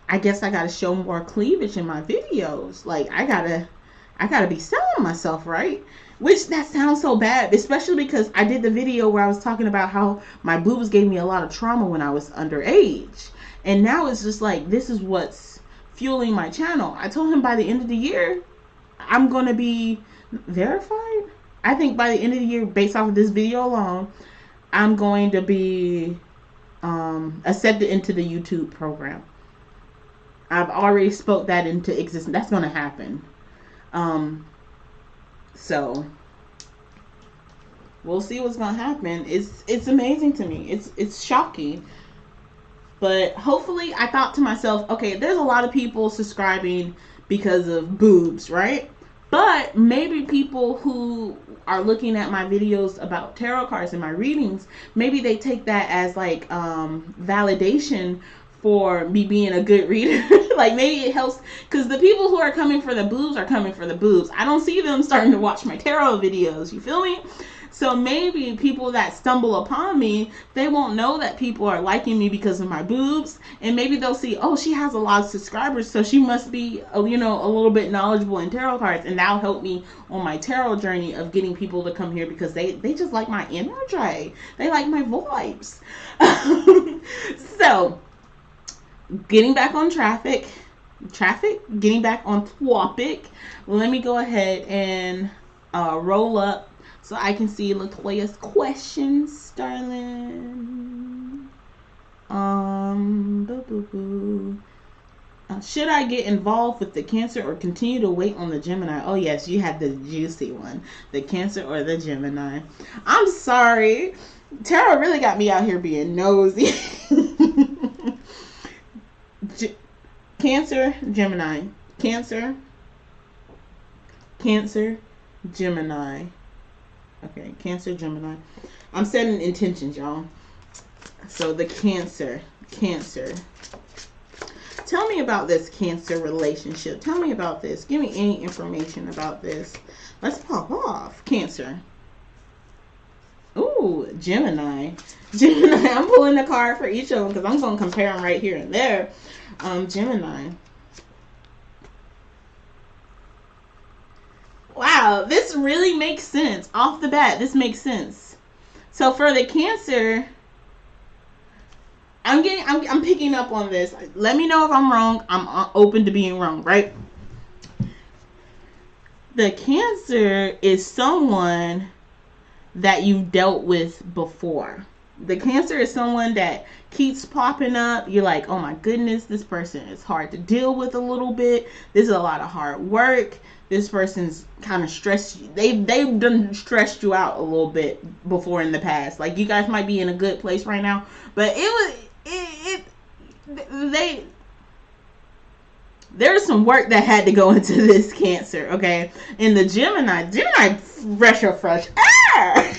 I guess I gotta show more cleavage in my videos. Like, I gotta be selling myself, right? Which, that sounds so bad, especially because I did the video where I was talking about how my boobs gave me a lot of trauma when I was underage. And now it's just like, this is what's fueling my channel. I told him by the end of the year, I'm gonna be verified. I think by the end of the year, based off of this video alone, I'm going to be accepted into the YouTube program. I've already spoke that into existence. That's going to happen. So we'll see what's going to happen. It's amazing to me. It's shocking. But hopefully, I thought to myself, okay, there's a lot of people subscribing because of boobs, right? But maybe people who are looking at my videos about tarot cards and my readings, maybe they take that as like validation for me being a good reader. Like maybe it helps, because the people who are coming for the boobs are coming for the boobs. I don't see them starting to watch my tarot videos. You feel me? So maybe people that stumble upon me, they won't know that people are liking me because of my boobs, and maybe they'll see, oh, she has a lot of subscribers, so she must be, you know, a little bit knowledgeable in tarot cards, and that'll help me on my tarot journey of getting people to come here because they just like my energy, they like my vibes. So, getting back on getting back on topic. Let me go ahead and roll up so I can see Latoya's questions, darling. Should I get involved with the Cancer or continue to wait on the Gemini? Oh yes, you had the juicy one. The Cancer or the Gemini. I'm sorry. Tarot really got me out here being nosy. Cancer, Gemini. Cancer, Gemini. Okay, Cancer, Gemini. I'm setting intentions, y'all. So the Cancer. Tell me about this Cancer relationship. Tell me about this. Give me any information about this. Let's pop off. Cancer. Ooh, Gemini. I'm pulling a card for each of them because I'm going to compare them right here and there. Gemini. Wow, this really makes sense. Off the bat, this makes sense. So for the Cancer, I'm picking up on this. Let me know if I'm wrong. I'm open to being wrong, right? The Cancer is someone that you've dealt with before. The Cancer is someone that keeps popping up. You're like, oh my goodness, this person is hard to deal with a little bit. This is a lot of hard work. This person's kind of stressed you. They've done stressed you out a little bit before in the past. Like you guys might be in a good place right now, but there's some work that had to go into this Cancer, okay? And the Gemini fresh air.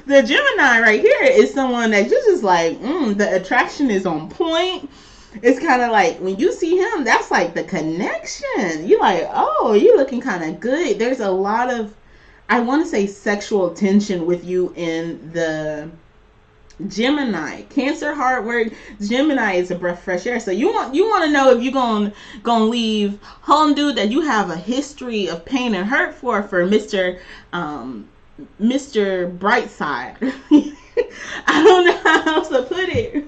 The Gemini right here is someone that you're just like, the attraction is on point. It's kind of like when you see him, that's like the connection. You're like, oh, you're looking kind of good. There's a lot of, I want to say, sexual tension with you in the Gemini. Cancer, hard work. Gemini is a breath of fresh air. So you want to know if you're gonna leave home dude that you have a history of pain and hurt for Mr. Brightside. I don't know how else to put it.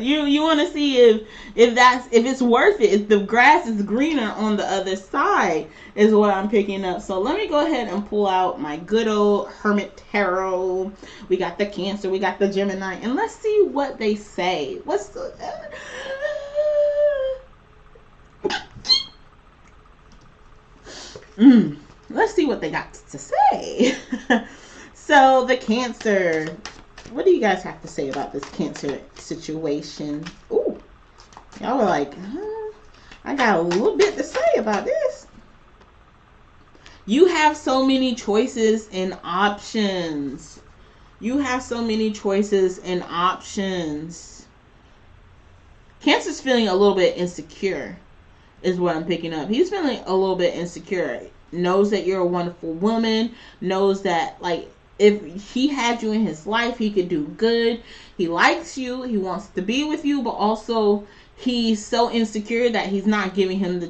You want to see if it's worth it, if the grass is greener on the other side, is what I'm picking up. So let me go ahead and pull out my good old Hermit Tarot. We got the Cancer, we got the Gemini, and let's see what they say. Let's see what they got to say. So the Cancer, what do you guys have to say about this Cancer situation? Ooh, y'all were like, I got a little bit to say about this. You have so many choices and options. Cancer's feeling a little bit insecure is what I'm picking up. He's feeling a little bit insecure. Knows that you're a wonderful woman. Knows that, like, if he had you in his life, he could do good. He likes you. He wants to be with you, but also he's so insecure that he's not giving himself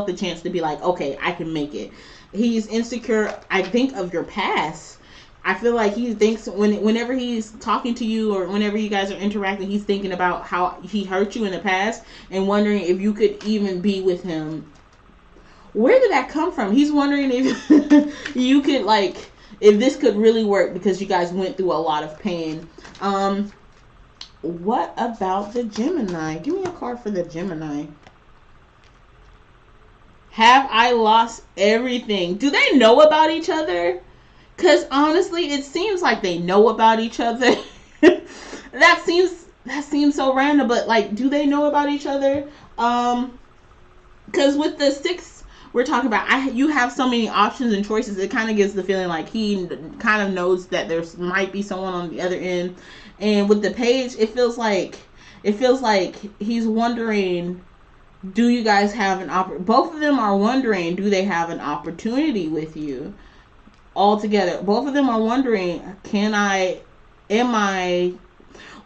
the chance to be like, okay, I can make it. He's insecure. I think of your past. I feel like he thinks whenever he's talking to you or whenever you guys are interacting, he's thinking about how he hurt you in the past and wondering if you could even be with him. Where did that come from? He's wondering if you could, like, if this could really work because you guys went through a lot of pain. What about the Gemini? Give me a card for the Gemini. Have I lost everything? Do they know about each other? Because honestly, it seems like they know about each other. that seems so random, but like, do they know about each other? Because with the 6 we're talking about, you have so many options and choices. It kind of gives the feeling like he kind of knows that there might be someone on the other end. And with the Page, it feels like he's wondering, do you guys have an both of them are wondering, do they have an opportunity with you all together? Both of them are wondering,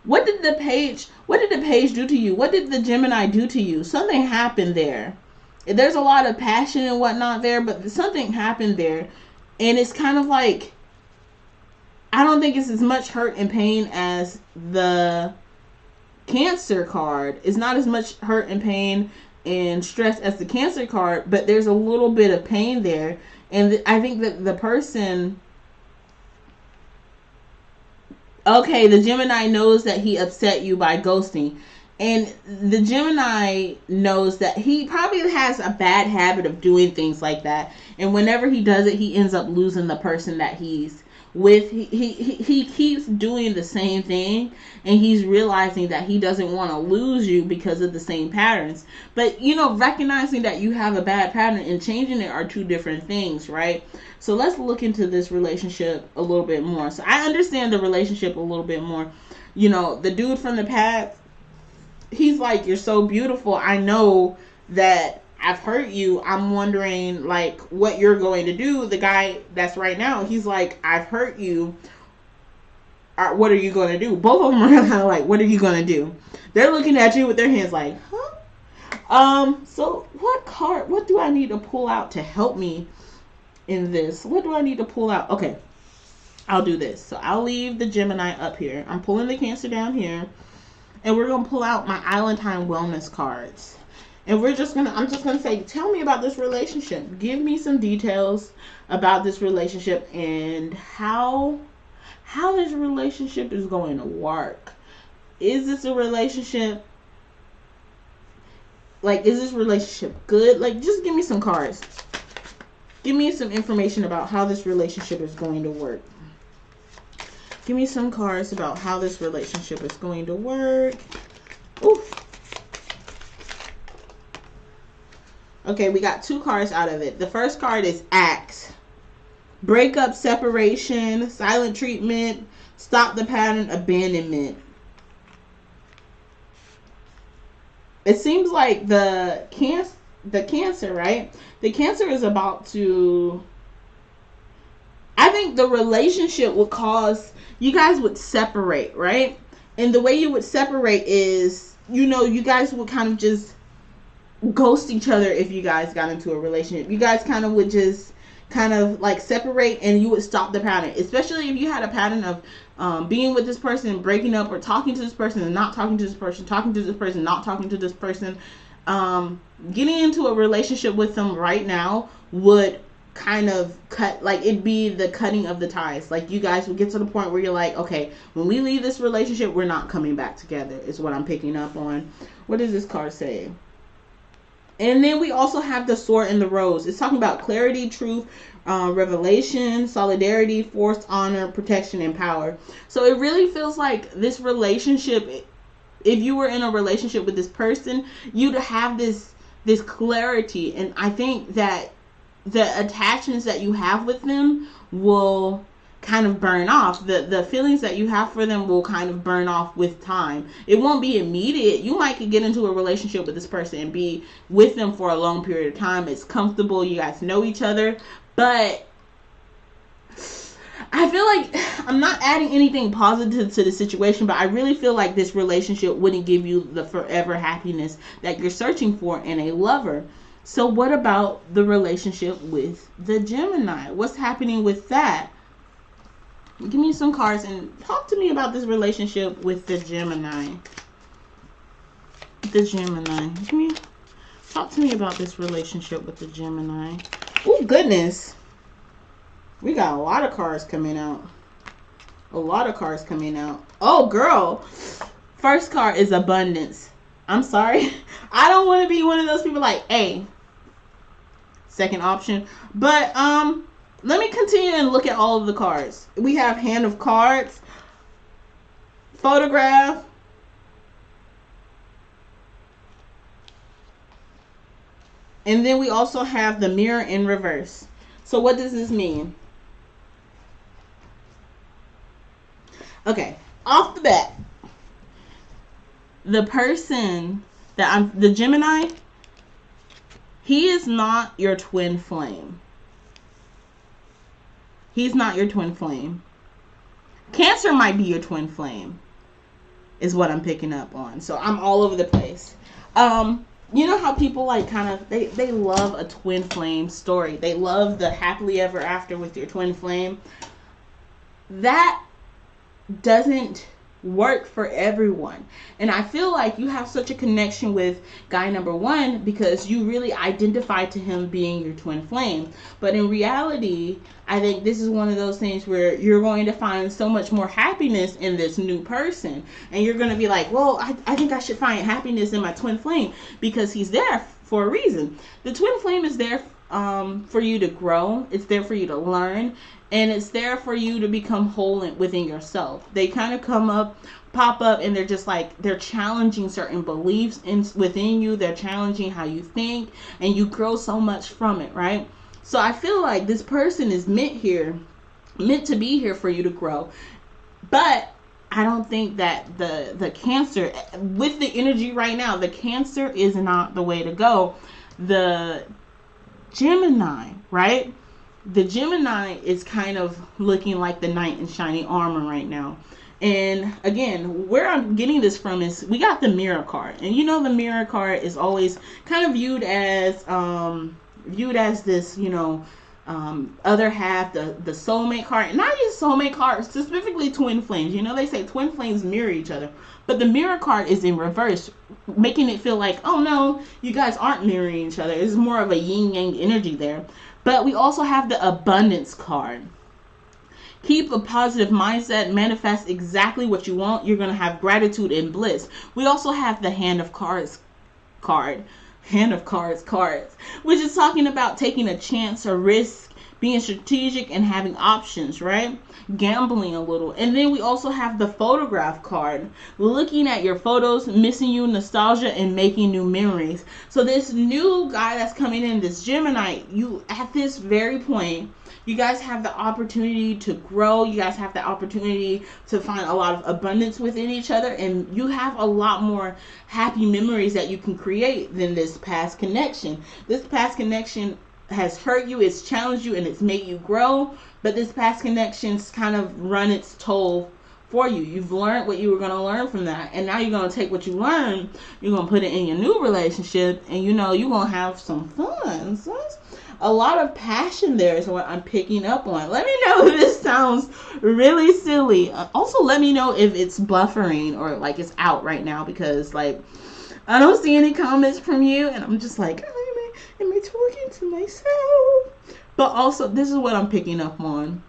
what did the Page do to you? What did the Gemini do to you? Something happened there. There's a lot of passion and whatnot there, but something happened there. And it's kind of like, I don't think it's as much hurt and pain as the Cancer card. It's not as much hurt and pain and stress as the Cancer card, but there's a little bit of pain there. And I think that the person... Okay, the Gemini knows that he upset you by ghosting. And the Gemini knows that he probably has a bad habit of doing things like that. And whenever he does it, he ends up losing the person that he's with. He keeps doing the same thing, and he's realizing that he doesn't want to lose you because of the same patterns. But, you know, recognizing that you have a bad pattern and changing it are two different things, right? So let's look into this relationship a little bit more. So I understand the relationship a little bit more. You know, the dude from the past, he's like, you're so beautiful. I know that I've hurt you. I'm wondering, like, what you're going to do. The guy that's right now, he's like, I've hurt you. What are you going to do? Both of them are kind of like, what are you going to do? They're looking at you with their hands like, huh? So what do I need to pull out to help me in this? What do I need to pull out? Okay, I'll do this. So I'll leave the Gemini up here. I'm pulling the Cancer down here. And we're going to pull out my Islandtime Wellness cards. And I'm just going to say, tell me about this relationship. Give me some details about this relationship and how this relationship is going to work. Is this a relationship? Like, is this relationship good? Like, just give me some cards. Give me some information about how this relationship is going to work. Give me some cards about how this relationship is going to work. Oof. Okay, we got 2 cards out of it. The first card is Axe. Breakup, separation, silent treatment, stop the pattern, abandonment. It seems like the Cancer, right? The Cancer is about to... I think the relationship would cause... You guys would separate, right? And the way you would separate is, you know, you guys would kind of just ghost each other if you guys got into a relationship. You guys kind of would just kind of like separate, and you would stop the pattern. Especially if you had a pattern of being with this person, breaking up, or talking to this person and not talking to this person, talking to this person, not talking to this person. Getting into a relationship with them right now would kind of cut, like, it'd be the cutting of the ties. Like, you guys would get to the point where you're like, okay, when we leave this relationship, we're not coming back together, is what I'm picking up on. What does this card say? And then we also have the Sword and the Rose. It's talking about clarity, truth, revelation, solidarity, forced honor, protection, and power. So it really feels like this relationship, if you were in a relationship with this person, you'd have this clarity. And I think that the attachments that you have with them will kind of burn off. The feelings that you have for them will kind of burn off with time. It won't be immediate. You might could get into a relationship with this person and be with them for a long period of time. It's comfortable. You guys know each other. But I feel like I'm not adding anything positive to the situation, but I really feel like this relationship wouldn't give you the forever happiness that you're searching for in a lover. So what about the relationship with the Gemini? What's happening with that? Give me some cards and talk to me about this relationship with the Gemini. Talk to me about this relationship with the Gemini. Oh, goodness. We got a lot of cards coming out. Oh, girl. First card is abundance. I'm sorry. I don't want to be one of those people like, hey, second option. But let me continue and look at all of the cards. We have Hand of Cards, photograph, and then we also have the mirror in reverse. So what does this mean? Okay, off the bat, the person that the Gemini, he is not your twin flame. He's not your twin flame. Cancer might be your twin flame, is what I'm picking up on. So I'm all over the place. You know how people like kind of, they love a twin flame story. They love the happily ever after with your twin flame. That doesn't work for everyone. And I feel like you have such a connection with guy number one because you really identify to him being your twin flame. But in reality, I think this is one of those things where you're going to find so much more happiness in this new person. And you're going to be like, well, I think I should find happiness in my twin flame because he's there for a reason. The twin flame is there for you to grow. It's there for you to learn. And it's there for you to become whole within yourself. They kind of pop up, and they're just like, they're challenging certain beliefs within you. They're challenging how you think, and you grow so much from it, right? So I feel like this person is meant to be here for you to grow. But I don't think that the Cancer, with the energy right now, the Cancer is not the way to go. The Gemini, right? The Gemini is kind of looking like the knight in shiny armor right now. And again, where I'm getting this from is we got the Mirror card. And you know the Mirror card is always kind of viewed as this, you know, other half, the soulmate card. Not just soulmate cards, specifically twin flames. You know, they say twin flames mirror each other. But the Mirror card is in reverse, making it feel like, oh no, you guys aren't mirroring each other. It's more of a yin-yang energy there. But we also have the Abundance card. Keep a positive mindset, manifest exactly what you want. You're going to have gratitude and bliss. We also have the Hand of Cards card. Hand of Cards cards, which is talking about taking a chance, a risk, being strategic, and having options, right? Gambling a little. And then we also have the Photograph card, looking at your photos, missing you, nostalgia, and making new memories. So this new guy that's coming in, this Gemini, you at this very point, you guys have the opportunity to grow. You guys have the opportunity to find a lot of abundance within each other, and you have a lot more happy memories that you can create than this past connection. This past connection has hurt you, it's challenged you, and it's made you grow. But this past connection's kind of run its toll for you. You've learned what you were going to learn from that. And now you're going to take what you learned, you're going to put it in your new relationship, and you know, you're going to have some fun. So a lot of passion there is what I'm picking up on. Let me know if this sounds really silly. Also, let me know if it's buffering or like it's out right now, because like I don't see any comments from you, and I'm just like, am I talking to myself? But also, this is what I'm picking up on.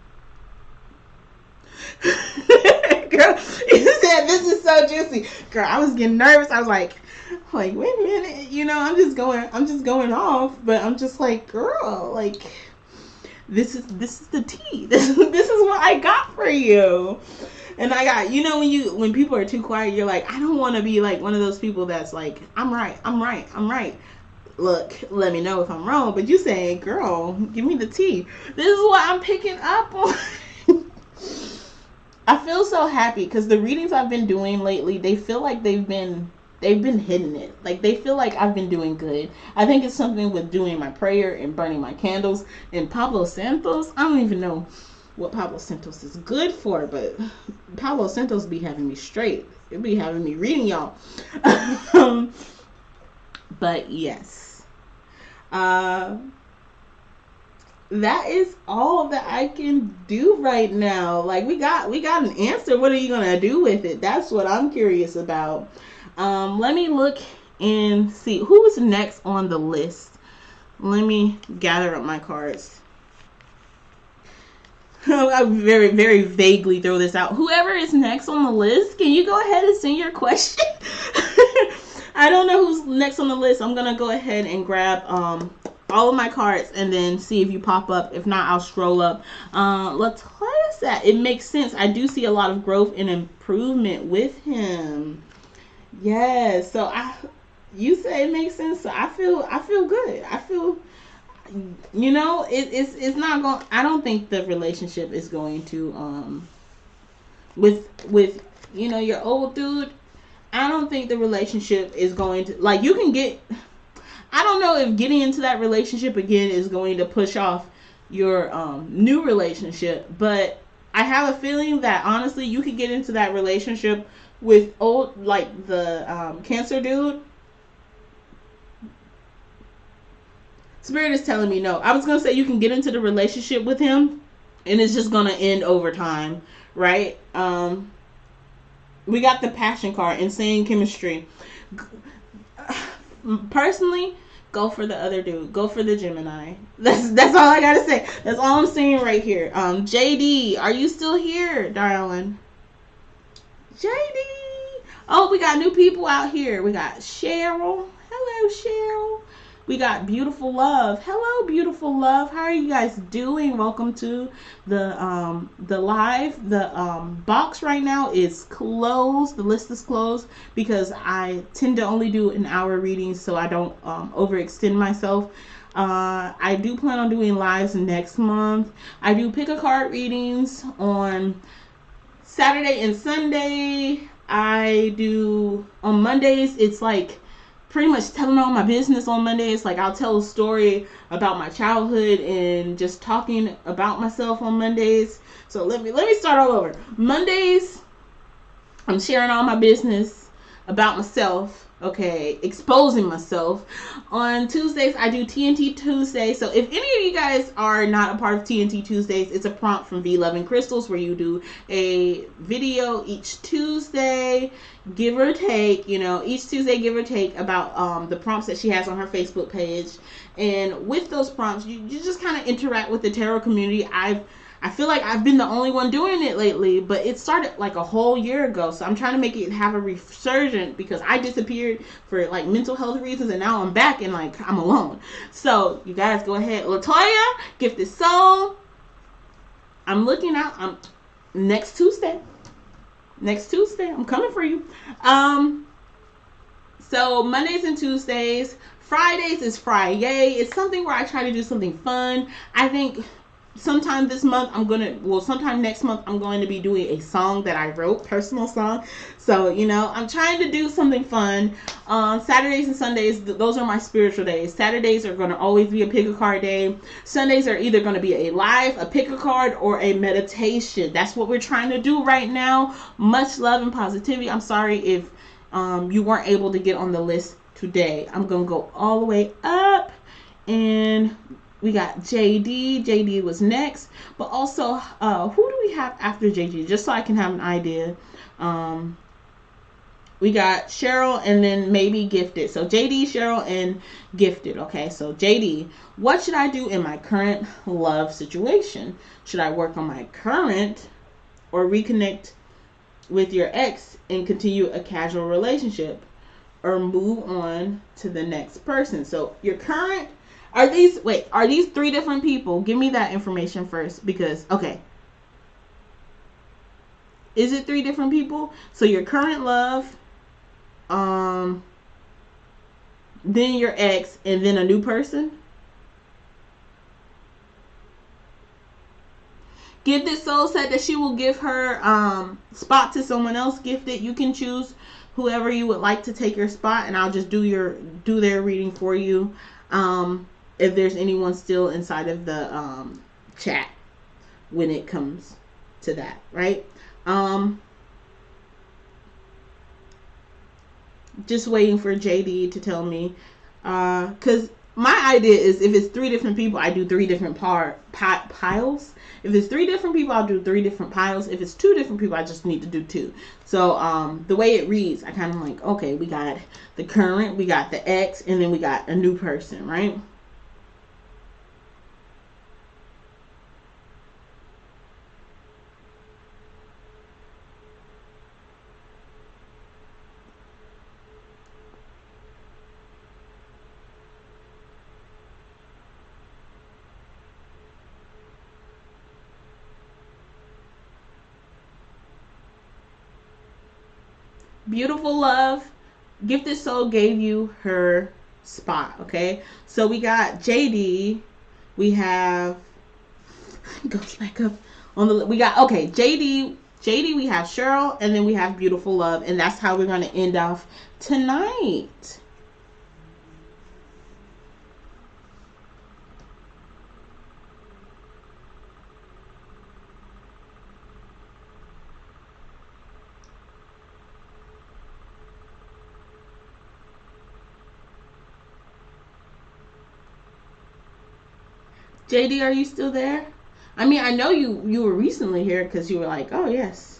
Girl, you said this is so juicy. Girl, I was getting nervous. I was like, wait a minute. You know, I'm just going off. But I'm just like, girl, like, this is the tea. This is what I got for you. And I got, you know, when people are too quiet, you're like, I don't want to be like one of those people that's like, I'm right. Look, let me know if I'm wrong. But you say, girl, give me the tea. This is what I'm picking up on. I feel so happy because the readings I've been doing lately, they feel like they've been hitting it. Like they feel like I've been doing good. I think it's something with doing my prayer and burning my candles. And Pablo Santos, I don't even know what Pablo Santos is good for, but Pablo Santos be having me straight. It be having me reading y'all. But yes. That is all that I can do right now. Like we got an answer. What are you gonna do with it? That's what I'm curious about. Let me look and see who is next on the list. Let me gather up my cards. I very, very vaguely throw this out. Whoever is next on the list, can you go ahead and send your question? I don't know who's next on the list. I'm gonna go ahead and grab all of my cards and then see if you pop up. If not, I'll scroll up. Latoya is that? It makes sense. I do see a lot of growth and improvement with him. Yes. So you say it makes sense. So I feel good. I feel, it's not going. I don't think the relationship is going to with your old dude. I don't think the relationship is going to, like, you can get, I don't know if getting into that relationship again is going to push off your new relationship, but I have a feeling that honestly you could get into that relationship with old, like the Cancer dude. Spirit is telling me no. I was gonna say you can get into the relationship with him and it's just gonna end over time, right? We got the passion card, insane chemistry. Personally, go for the other dude. Go for the Gemini. That's all I gotta say. That's all I'm saying right here. JD, are you still here, darling? JD. Oh, we got new people out here. We got Cheryl. Hello, Cheryl. We got Beautiful Love. Hello, Beautiful Love. How are you guys doing? Welcome to the live. The box right now is closed. The list is closed because I tend to only do an hour readings so I don't overextend myself. I do plan on doing lives next month. I do pick a card readings on Saturday and Sunday. I do on Mondays. It's like pretty much telling all my business on Mondays. Like, I'll tell a story about my childhood and just talking about myself on Mondays. So let me start all over. Mondays, I'm sharing all my business about myself. Okay, exposing myself. On Tuesdays, I do TNT Tuesday. So if any of you guys are not a part of TNT Tuesdays, it's a prompt from V Love and Crystals where you do a video each Tuesday, give or take, each Tuesday, give or take, about the prompts that she has on her Facebook page. And with those prompts, you just kind of interact with the tarot community. I feel like I've been the only one doing it lately, but it started like a whole year ago. So I'm trying to make it have a resurgence because I disappeared for like mental health reasons, and now I'm back and like I'm alone. So you guys go ahead. Latoya, Gifted Soul. I'm looking out. Next Tuesday. I'm coming for you. So Mondays and Tuesdays. Fridays is Friday. It's something where I try to do something fun. I think sometime next month I'm going to be doing a song that I wrote, personal song. So, I'm trying to do something fun. Saturdays and Sundays, those are my spiritual days. Saturdays are going to always be a pick a card day. Sundays are either going to be a live, a pick a card, or a meditation. That's what we're trying to do right now. Much love and positivity. I'm sorry if you weren't able to get on the list today. I'm going to go all the way up, and we got JD. JD was next. But also, who do we have after JD? Just so I can have an idea. We got Cheryl and then maybe Gifted. So JD, Cheryl, and Gifted. Okay, so JD, what should I do in my current love situation? Should I work on my current or reconnect with your ex and continue a casual relationship, or move on to the next person? So your current, are these three different people? Give me that information first, because, okay. Is it three different people? So your current love, then your ex, and then a new person? Gifted Soul said that she will give her spot to someone else. Gifted, you can choose whoever you would like to take your spot, and I'll just do their reading for you. If there's anyone still inside of the chat when it comes to that, right? Just waiting for JD to tell me, because my idea is if it's three different people, I do three different piles. If it's three different people, I'll do three different piles. If it's two different people, I just need to do two. So the way it reads, I kind of like, okay, we got the current, we got the ex, and then we got a new person, right? Beautiful love, gifted soul gave you her spot. Okay, so we got JD, we have goes back up on the, we got, okay, JD, we have Cheryl, and then we have beautiful love, and that's how we're going to end off tonight. JD, are you still there? I mean, I know you were recently here because you were like, oh yes.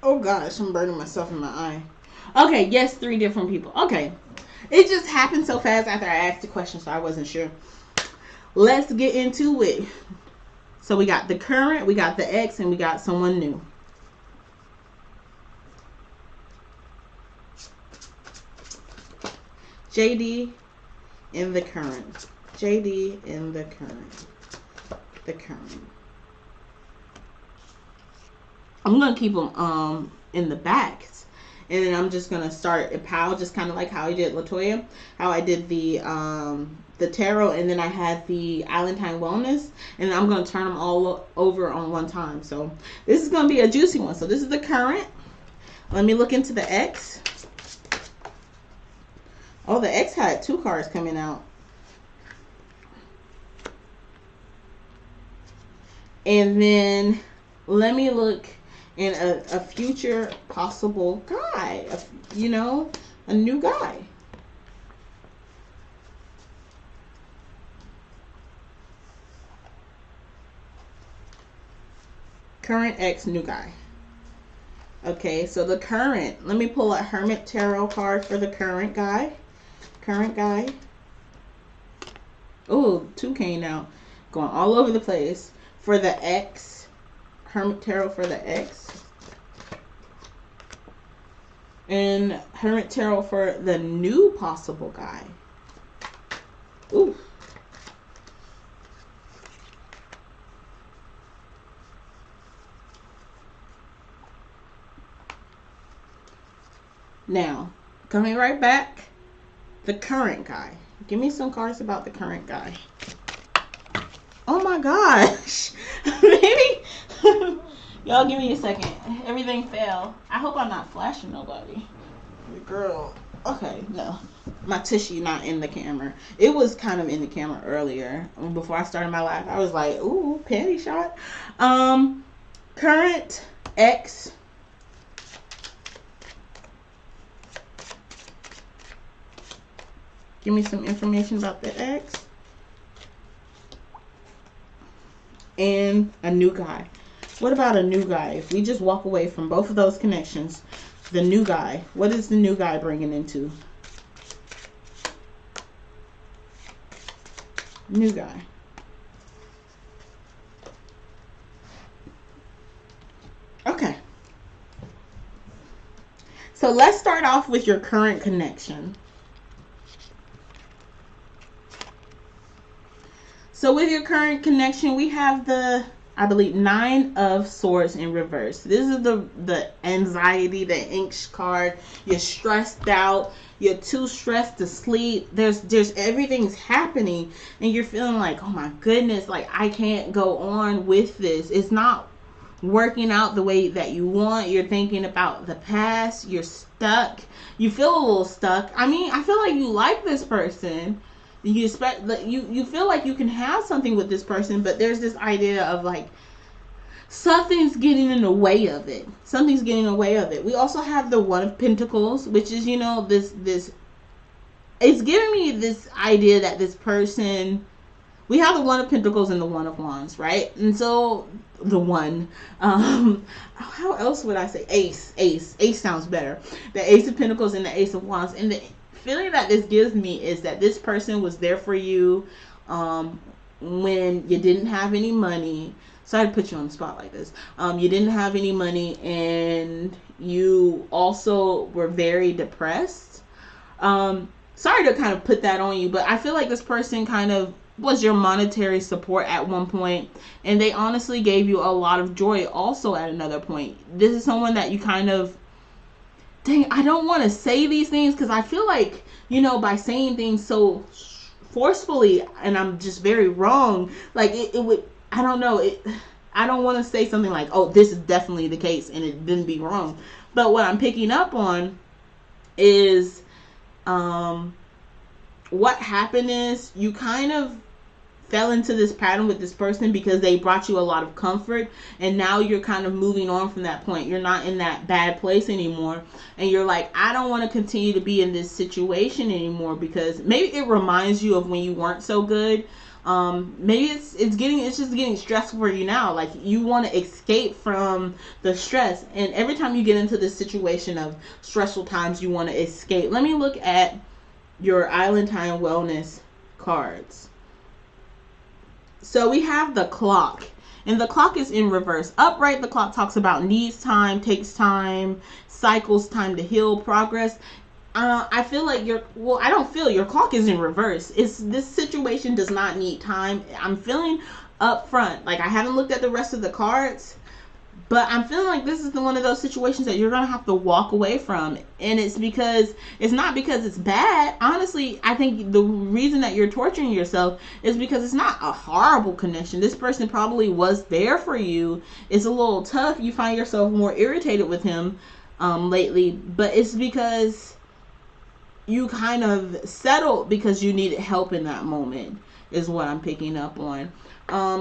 Oh gosh, I'm burning myself in my eye. Okay, yes, 3 different people. Okay. It just happened so fast after I asked the question, so I wasn't sure. Let's get into it. So we got the current, we got the ex, and we got someone new. JD in the current. JD in the current. The current. I'm going to keep them in the back. And then I'm just going to start a pile, just kind of like how I did Latoya. How I did the tarot, and then I had the Islandtime Wellness. And I'm going to turn them all over on one time. So this is going to be a juicy one. So this is the current. Let me look into the X. Oh, the X had 2 cards coming out. And then let me look in a future possible guy, you know, a new guy. Current ex, new guy. Okay, so the current, let me pull a Hermit Tarot card for the current guy. Current guy. Oh, 2 came out. Going all over the place. For the ex, Hermit Tarot for the ex. And Hermit Tarot for the new possible guy. Ooh. Now, coming right back, the current guy. Give me some cards about the current guy. Oh my gosh. Maybe. Y'all give me a second. Everything fell. I hope I'm not flashing nobody. Girl. Okay, no. My tissue not in the camera. It was kind of in the camera earlier. Before I started my live. I was like, ooh, panty shot. Current ex. Give me some information about the ex. And a new guy. What about a new guy? If we just walk away from both of those connections, the new guy. What is the new guy bringing into? New guy. Okay. So let's start off with your current connection. So with your current connection, we have the, I believe, 9 of Swords in reverse. This is the anxiety, the angst card. You're stressed out. You're too stressed to sleep. There's everything's happening, and you're feeling like, oh my goodness, like I can't go on with this. It's not working out the way that you want. You're thinking about the past. You're stuck. You feel a little stuck. I mean, I feel like you like this person. You expect that you feel like you can have something with this person, but there's this idea of like something's getting in the way of it. Something's getting in the way of it. We also have the 1 of Pentacles, which is, you know, this it's giving me this idea that this person we have the One of Pentacles and the One of Wands, right? And so the one, how else would I say? Ace sounds better. The Ace of Pentacles and the Ace of Wands. And the feeling that this gives me is that this person was there for you when you didn't have any money. Sorry to put you on the spot like this. You didn't have any money, and you also were very depressed. Sorry to kind of put that on you, but I feel like this person kind of was your monetary support at one point, and they honestly gave you a lot of joy also at another point. This is someone that you kind of, dang, I don't want to say these things because I feel like, you know, by saying things so forcefully, and I'm just very wrong, like it would, I don't know, I don't want to say something like, oh, this is definitely the case and it didn't be wrong. But what I'm picking up on is what happened is you kind of fell into this pattern with this person because they brought you a lot of comfort, and now you're kind of moving on from that point. You're not in that bad place anymore, and you're like, I don't want to continue to be in this situation anymore, because maybe it reminds you of when you weren't so good. Maybe it's just getting stressful for you now. Like, you want to escape from the stress, and every time you get into this situation of stressful times, you want to escape. Let me look at your Island Time Wellness cards. So we have the Clock, and the Clock is in reverse. Upright, the Clock talks about needs time, takes time, cycles, time to heal, progress. I feel like I don't feel your Clock is in reverse. This situation does not need time. I'm feeling up front. Like, I haven't looked at the rest of the cards, but I'm feeling like this is one of those situations that you're going to have to walk away from. And it's not because it's bad. Honestly, I think the reason that you're torturing yourself is because it's not a horrible connection. This person probably was there for you. It's a little tough. You find yourself more irritated with him lately, but it's because you kind of settled because you needed help in that moment, is what I'm picking up on.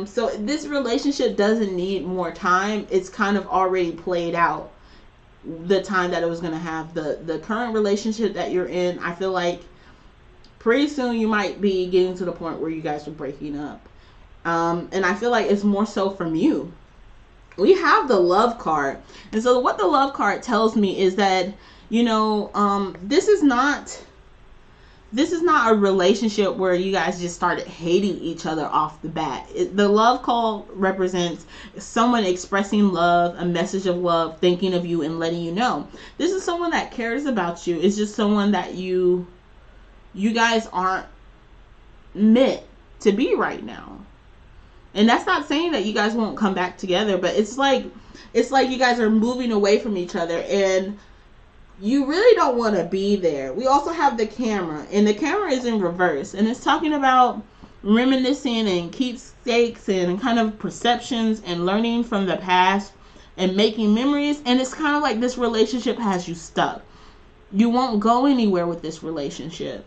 So this relationship doesn't need more time. It's kind of already played out, the time that it was going to have. The current relationship that you're in, I feel like pretty soon you might be getting to the point where you guys are breaking up. And I feel like it's more so from you. We have the Love card. And so what the Love card tells me is that, you know, this is not a relationship where you guys just started hating each other off the bat. The Love call represents someone expressing love, a message of love, thinking of you and letting you know. This is someone that cares about you. It's just someone that you guys aren't meant to be right now. And that's not saying that you guys won't come back together, but it's like you guys are moving away from each other, and you really don't want to be there. We also have the Camera, and the Camera is in reverse, and it's talking about reminiscing and keepsakes and kind of perceptions and learning from the past and making memories. And it's kind of like this relationship has you stuck. You won't go anywhere with this relationship.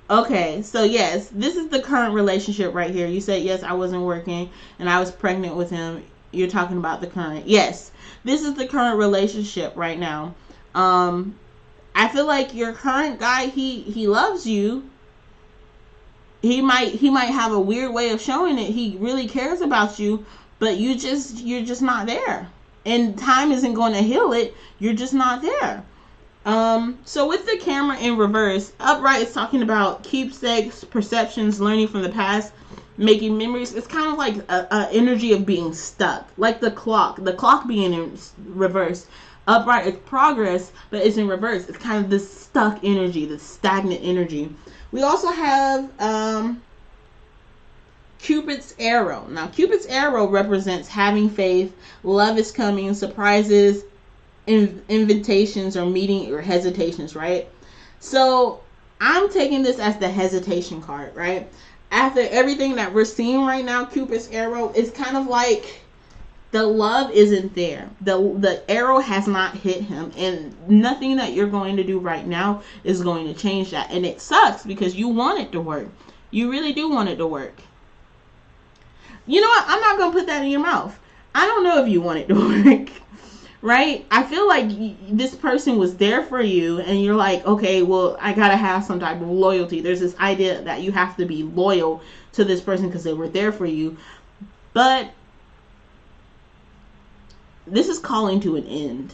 Okay, so yes, this is the current relationship right here. You said, yes, I wasn't working and I was pregnant with him. You're talking about the current. Yes, this is the current relationship right now. I feel like your current guy, he loves you. He might have a weird way of showing it. He really cares about you, but you're just not there. And time isn't going to heal it. You're just not there. So with the Camera in reverse, upright is talking about keepsakes, perceptions, learning from the past, making memories. It's kind of like a energy of being stuck, like the clock being in reverse. Upright is progress, but it's in reverse. It's kind of this stuck energy, this stagnant energy. We also have Cupid's arrow. Now, Cupid's arrow represents having faith, love is coming, surprises, invitations or meeting or hesitations, right? So I'm taking this as the hesitation card, right? After everything that we're seeing right now, Cupid's arrow is kind of like the love isn't there. The arrow has not hit him, and nothing that you're going to do right now is going to change that. And it sucks because you want it to work. You really do want it to work. You know what? I'm not going to put that in your mouth. I don't know if you want it to work. right? I feel like this person was there for you, and you're like, okay, well, I gotta have some type of loyalty. There's this idea that you have to be loyal to this person because they were there for you. But this is calling to an end.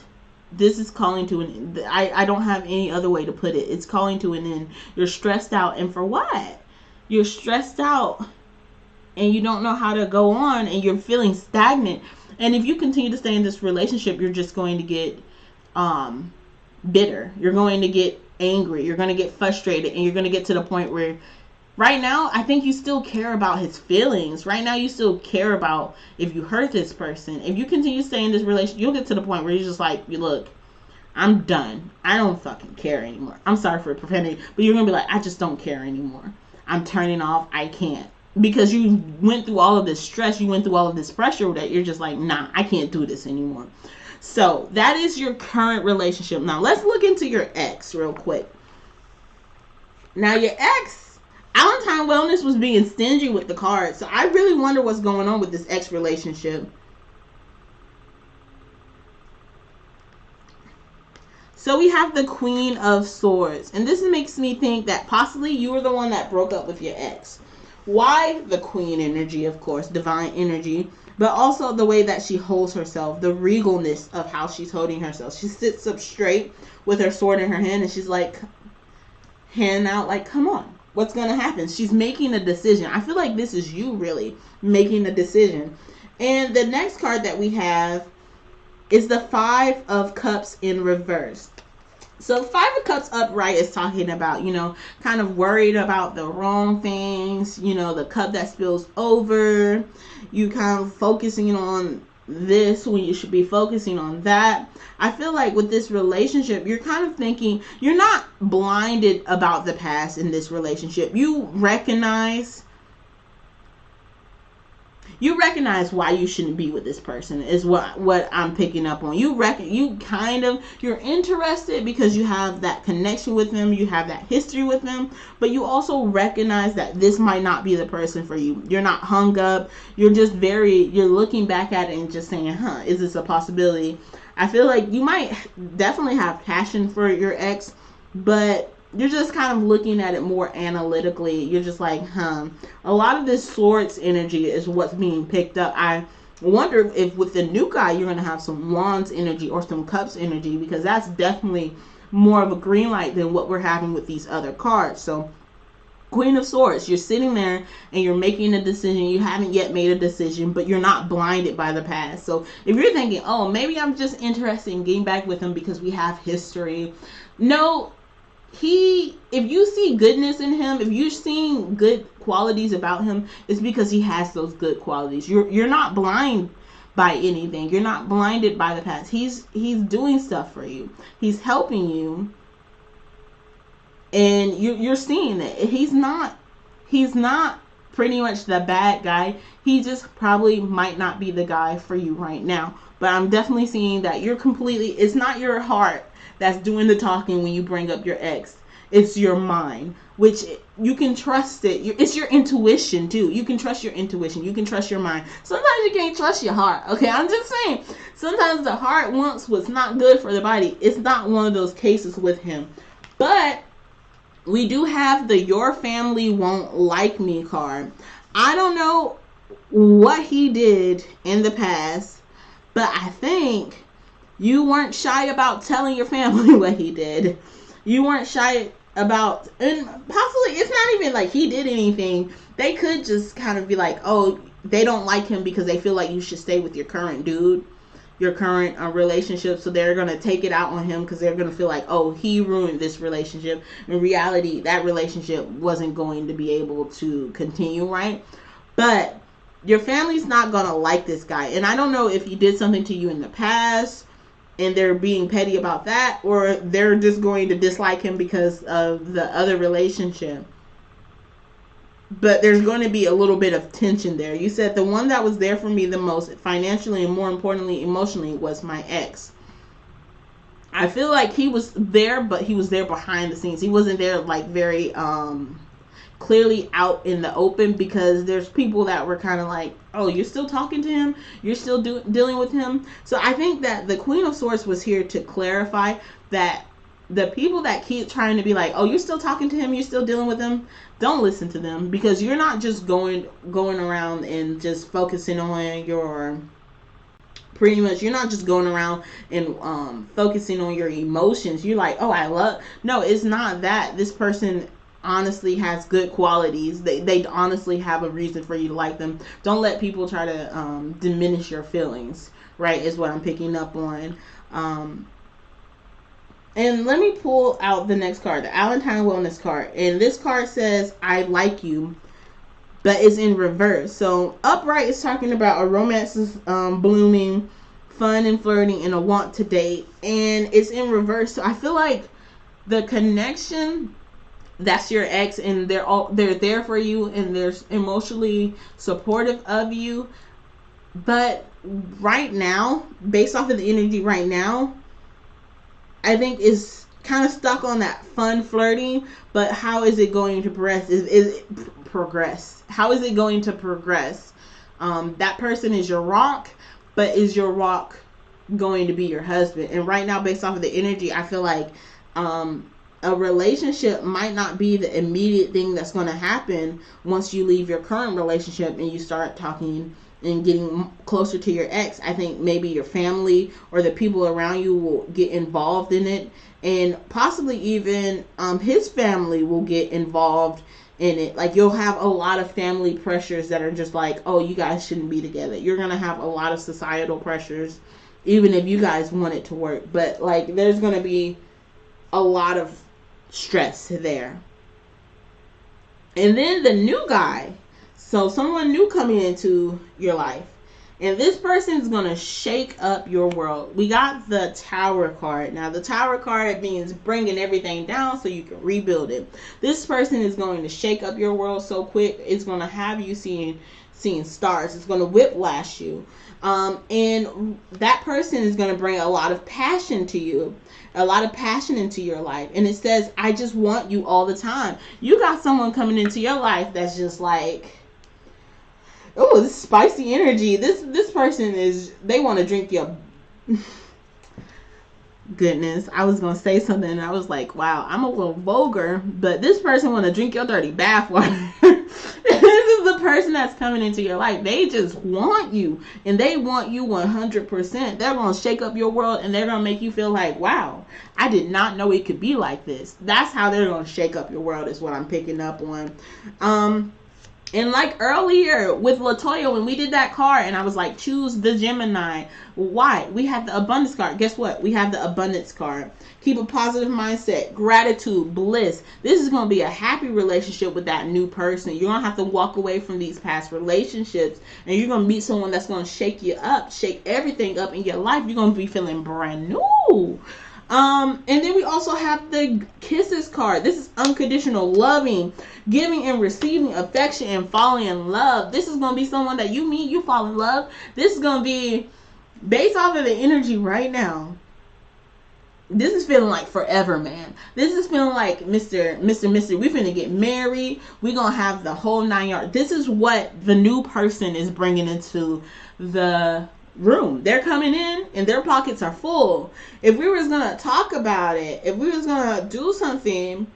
This is calling to an end. I don't have any other way to put it. It's calling to an end. You're stressed out. And for what? You're stressed out and you don't know how to go on, and you're feeling stagnant. And if you continue to stay in this relationship, you're just going to get bitter. You're going to get angry. You're going to get frustrated, and you're going to get to the point where right now, I think you still care about his feelings. Right now, you still care about if you hurt this person. If you continue to stay in this relationship, you'll get to the point where you're just like, look, I'm done. I don't fucking care anymore. I'm sorry for profanity, but you're going to be like, I just don't care anymore. I'm turning off. I can't. Because you went through all of this stress, you went through all of this pressure that you're just like, nah, I can't do this anymore. So that is your current relationship. Now let's look into your ex real quick. Now your ex, Valentine Wellness was being stingy with the cards. So I really wonder what's going on with this ex relationship. So we have the Queen of Swords. And this makes me think that possibly you were the one that broke up with your ex. Why? The Queen energy, of course, divine energy, but also the way that she holds herself, the regalness of how she's holding herself. She sits up straight with her sword in her hand, and she's like, hand out, like, come on, what's going to happen? She's making a decision. I feel like this is you really making a decision. And the next card that we have is the Five of Cups in reverse. So Five of Cups upright is talking about, kind of worried about the wrong things, the cup that spills over, you kind of focusing on this when you should be focusing on that. I feel like with this relationship, you're kind of thinking, you're not blinded about the past in this relationship. You recognize why you shouldn't be with this person is what I'm picking up on. You're interested because you have that connection with them, you have that history with them, but you also recognize that this might not be the person for you. You're not hung up. You're looking back at it and just saying, is this a possibility? I feel like you might definitely have passion for your ex, but you're just kind of looking at it more analytically. You're just like, a lot of this Swords energy is what's being picked up. I wonder if with the new guy, you're going to have some Wands energy or some Cups energy, because that's definitely more of a green light than what we're having with these other cards. So Queen of Swords, you're sitting there and you're making a decision. You haven't yet made a decision, but you're not blinded by the past. So if you're thinking, oh, maybe I'm just interested in getting back with him because we have history. No, if you see goodness in him, if you're seeing good qualities about him, it's because he has those good qualities. You're not blind by anything. You're not blinded by the past. He's doing stuff for you. He's helping you, and you're seeing it. He's not pretty much the bad guy. He just probably might not be the guy for you right now. But I'm definitely seeing that it's not your heart that's doing the talking when you bring up your ex. It's your mind, which you can trust it. It's your intuition too. You can trust your intuition. You can trust your mind. Sometimes you can't trust your heart. Okay, I'm just saying. Sometimes the heart wants what's not good for the body. It's not one of those cases with him. But we do have the Your Family Won't Like Me card. I don't know what he did in the past, but I think you weren't shy about telling your family what he did. You weren't shy about, and possibly it's not even like he did anything. They could just kind of be like, oh, they don't like him because they feel like you should stay with your current dude, your current relationship. So they're going to take it out on him because they're going to feel like, oh, he ruined this relationship. In reality, that relationship wasn't going to be able to continue, right? But your family's not going to like this guy. And I don't know if he did something to you in the past and they're being petty about that, or they're just going to dislike him because of the other relationship. But there's going to be a little bit of tension there. You said the one that was there for me the most, financially and more importantly, emotionally, was my ex. I feel like he was there, but he was there behind the scenes. He wasn't there like very clearly out in the open, because there's people that were kind of like, oh, you're still talking to him, you're still dealing with him. So I think that the Queen of Swords was here to clarify that the people that keep trying to be like, oh, you're still talking to him, you're still dealing with him, don't listen to them, because you're not just going around and just focusing on your, pretty much, you're not just going around and focusing on your emotions. You're like, oh, I love, no, it's not that. This person honestly has good qualities. They honestly have a reason for you to like them. Don't let people try to diminish your feelings, right, is what I'm picking up on. And let me pull out the next card, the Valentine Wellness card. And this card says, I like you, but it's in reverse. So upright is talking about a romance is blooming, fun and flirting, and a want to date. And it's in reverse. So I feel like the connection, that's your ex, and they're there for you, and they're emotionally supportive of you. But right now, based off of the energy right now, I think is kind of stuck on that fun flirting, but how is it going to progress? Is it progress? How is it going to progress? That person is your rock, but is your rock going to be your husband? And right now, based off of the energy, I feel like a relationship might not be the immediate thing that's going to happen once you leave your current relationship and you start talking and getting closer to your ex. I think maybe your family or the people around you will get involved in it, and possibly even his family will get involved in it. Like, you'll have a lot of family pressures that are just like, oh, you guys shouldn't be together. You're gonna have a lot of societal pressures, even if you guys want it to work. But like, there's gonna be a lot of stress there. And then the new guy. So someone new coming into your life, and this person is going to shake up your world. We got the Tower card. Now the Tower card means bringing everything down so you can rebuild it. This person is going to shake up your world so quick, it's going to have you seeing stars. It's going to whiplash you. And that person is going to bring a lot of passion to you, a lot of passion into your life. And it says, I just want you all the time. You got someone coming into your life that's just like, oh, this spicy energy. This person is, they want to drink your goodness. I was going to say something and I was like, wow, I'm a little vulgar, but this person want to drink your dirty bathwater. This is the person that's coming into your life. They just want you, and they want you 100%. They're going to shake up your world, and they're going to make you feel like, wow, I did not know it could be like this. That's how they're going to shake up your world, is what I'm picking up on. And like earlier with Latoya, when we did that card and I was like, choose the Gemini. Why? We have the abundance card. Guess what? We have the abundance card. Keep a positive mindset, gratitude, bliss. This is going to be a happy relationship with that new person. You're going to have to walk away from these past relationships, and you're going to meet someone that's going to shake you up, shake everything up in your life. You're going to be feeling brand new. And then we also have the Kisses card. This is unconditional loving, giving and receiving affection, and falling in love. This is going to be someone that you meet, you fall in love. This is going to be based off of the energy right now. This is feeling like forever, man. This is feeling like Mr. We finna get married. We gonna have the whole 9 yards. This is what the new person is bringing into the room. They're coming in and their pockets are full. If we was gonna talk about it, if we was gonna do something,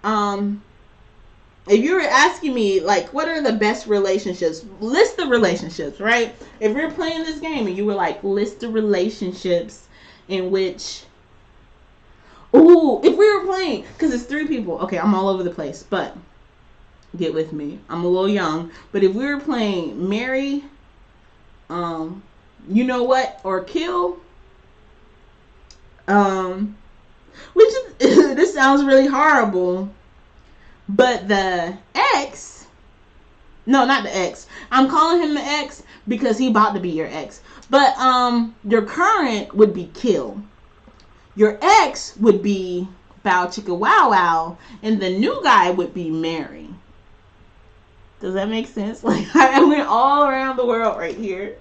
if you were asking me, like, what are the best relationships, list the relationships, right? If we were playing this game and you were like, list the relationships in which, ooh, if we were playing, because it's 3 people, okay, I'm all over the place, but get with me, I'm a little young. But if we were playing marry, you know what, or kill, which is, this sounds really horrible, but the ex, no, not the ex, I'm calling him the ex because he about to be your ex, but your current would be kill, your ex would be bow chicka wow wow, and the new guy would be marry. Does that make sense? Like, I went all around the world right here.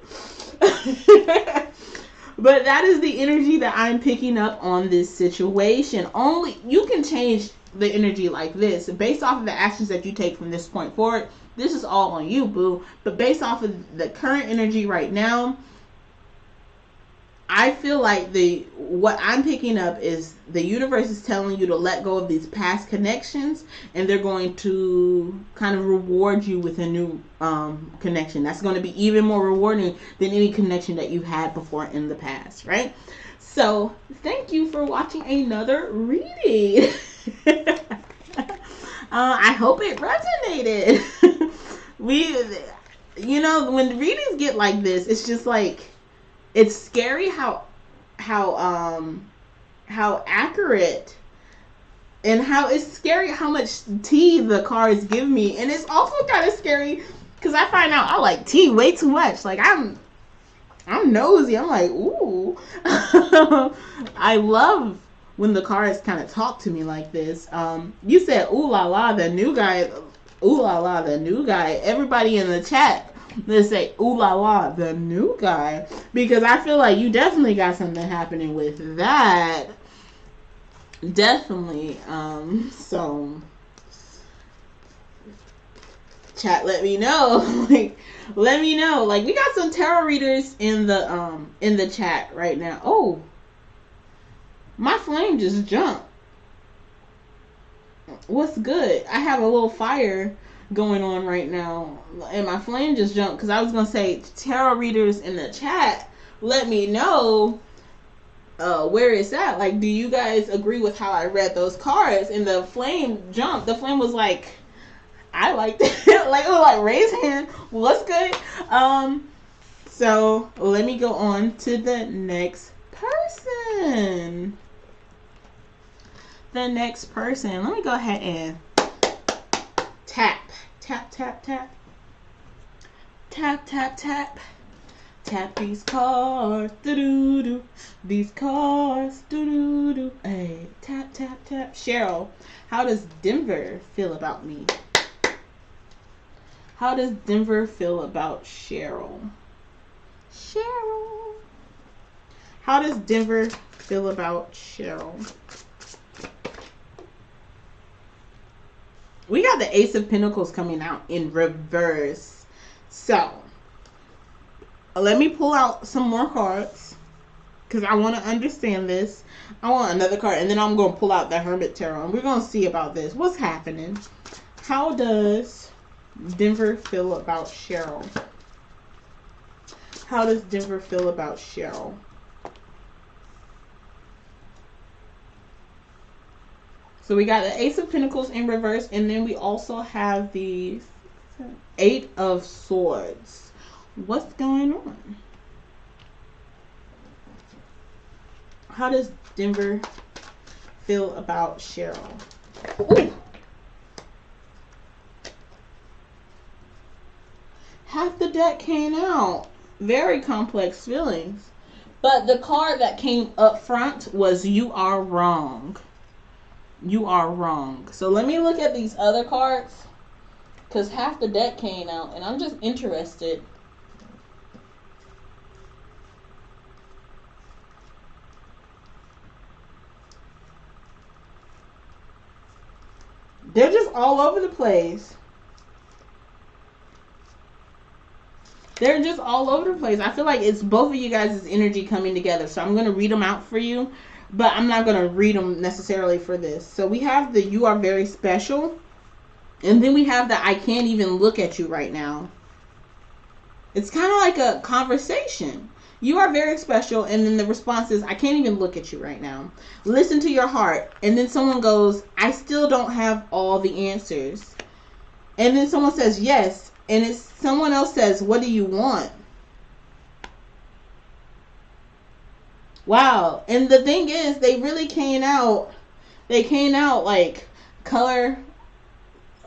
But that is the energy that I'm picking up on this situation. Only you can change the energy like this. Based off of the actions that you take from this point forward, this is all on you, boo. But based off of the current energy right now, I feel like what I'm picking up is the universe is telling you to let go of these past connections, and they're going to kind of reward you with a new connection that's going to be even more rewarding than any connection that you had before in the past, right? So thank you for watching another reading. I hope it resonated. When readings get like this, it's just like, it's scary how accurate, and how it's scary how much tea the cards give me. And it's also kind of scary because I find out I like tea way too much. Like, I'm nosy. I'm like, ooh. I love when the cards kind of talk to me like this. You said, ooh la la, the new guy. Ooh la la, the new guy. Everybody in the chat, let's say, ooh la la, the new guy. Because I feel like you definitely got something happening with that. Definitely. So chat, let me know. Let me know. We got some tarot readers in the chat right now. Oh, my flame just jumped. What's good? I have a little fire going on right now, and my flame just jumped because I was gonna say, tarot readers in the chat, let me know where it's at. Do you guys agree with how I read those cards? And the flame jumped. The flame was like, I like that. It was raise hand. What's good? So let me go on to the next person. Let me go ahead and tap. Tap these cards. Do-do-do. These cards. Do-do-do. Hey, tap. Cheryl, how does Denver feel about me? How does Denver feel about Cheryl? How does Denver feel about Cheryl? We got the Ace of Pentacles coming out in reverse. So, let me pull out some more cards because I want to understand this. I want another card, and then I'm going to pull out the Hermit Tarot, and we're going to see about this. What's happening? How does Denver feel about Cheryl? How does Denver feel about Cheryl? So we got the Ace of Pentacles in reverse, and then we also have the Eight of Swords. What's going on? How does Denver feel about Cheryl? Ooh. Half the deck came out. Very complex feelings. But the card that came up front was You Are Wrong. You are wrong. So let me look at these other cards, because half the deck came out, and I'm just interested. They're just all over the place. They're just all over the place. I feel like it's both of you guys' energy coming together. So I'm going to read them out for you, but I'm not going to read them necessarily for this. So we have the You Are Very Special, and then we have the I Can't Even Look at You Right Now. It's kind of like a conversation. You are very special, and then the response is, I can't even look at you right now. Listen to your heart. And then someone goes, I still don't have all the answers. And then someone says, yes. And it's someone else says, what do you want? Wow. And the thing is, they really came out like color,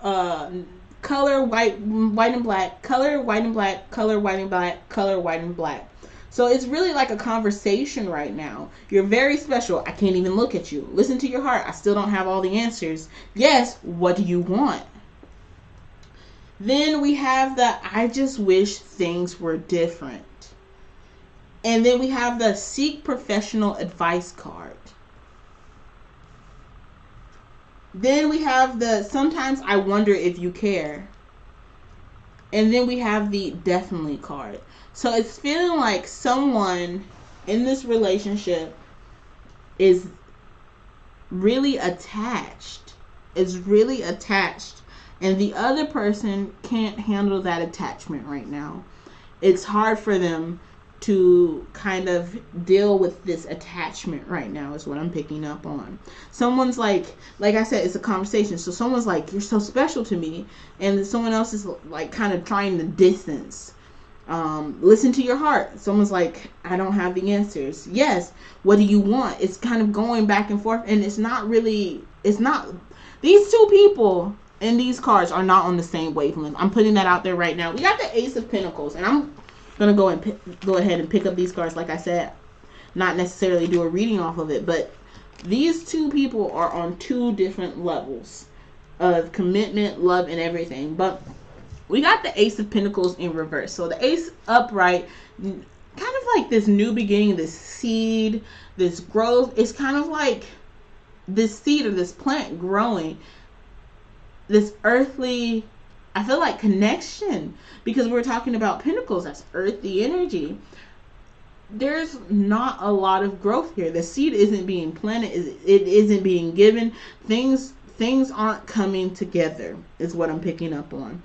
white and black, color, white and black, color, white and black, color, white and black. So it's really like a conversation right now. You're very special. I can't even look at you. Listen to your heart. I still don't have all the answers. Yes, what do you want? Then we have the I just wish things were different. And then we have the Seek Professional Advice card. Then we have the sometimes I wonder if you care. And then we have the definitely card. So it's feeling like someone in this relationship is really attached. Is really attached. And the other person can't handle that attachment right now. It's hard for them to kind of deal with this attachment right now is what I'm picking up on. Someone's like I said, it's a conversation. So someone's like, you're so special to me. And someone else is like kind of trying to distance. Listen to your heart. Someone's like, I don't have the answers. Yes. What do you want? It's kind of going back and forth. And it's not, these two people in these cards are not on the same wavelength. I'm putting that out there right now. We got the Ace of Pentacles. And I'm gonna go ahead and pick up these cards, like I said, not necessarily do a reading off of it, but these two people are on two different levels of commitment, love, and everything. But we got the Ace of Pentacles in reverse. So the Ace upright, kind of like this new beginning, this seed, this growth. It's kind of like this seed or this plant growing, this earthly, I feel like, connection, because we're talking about Pentacles, that's earthy energy. There's not a lot of growth here. The seed isn't being planted, it isn't being given. Things aren't coming together is what I'm picking up on.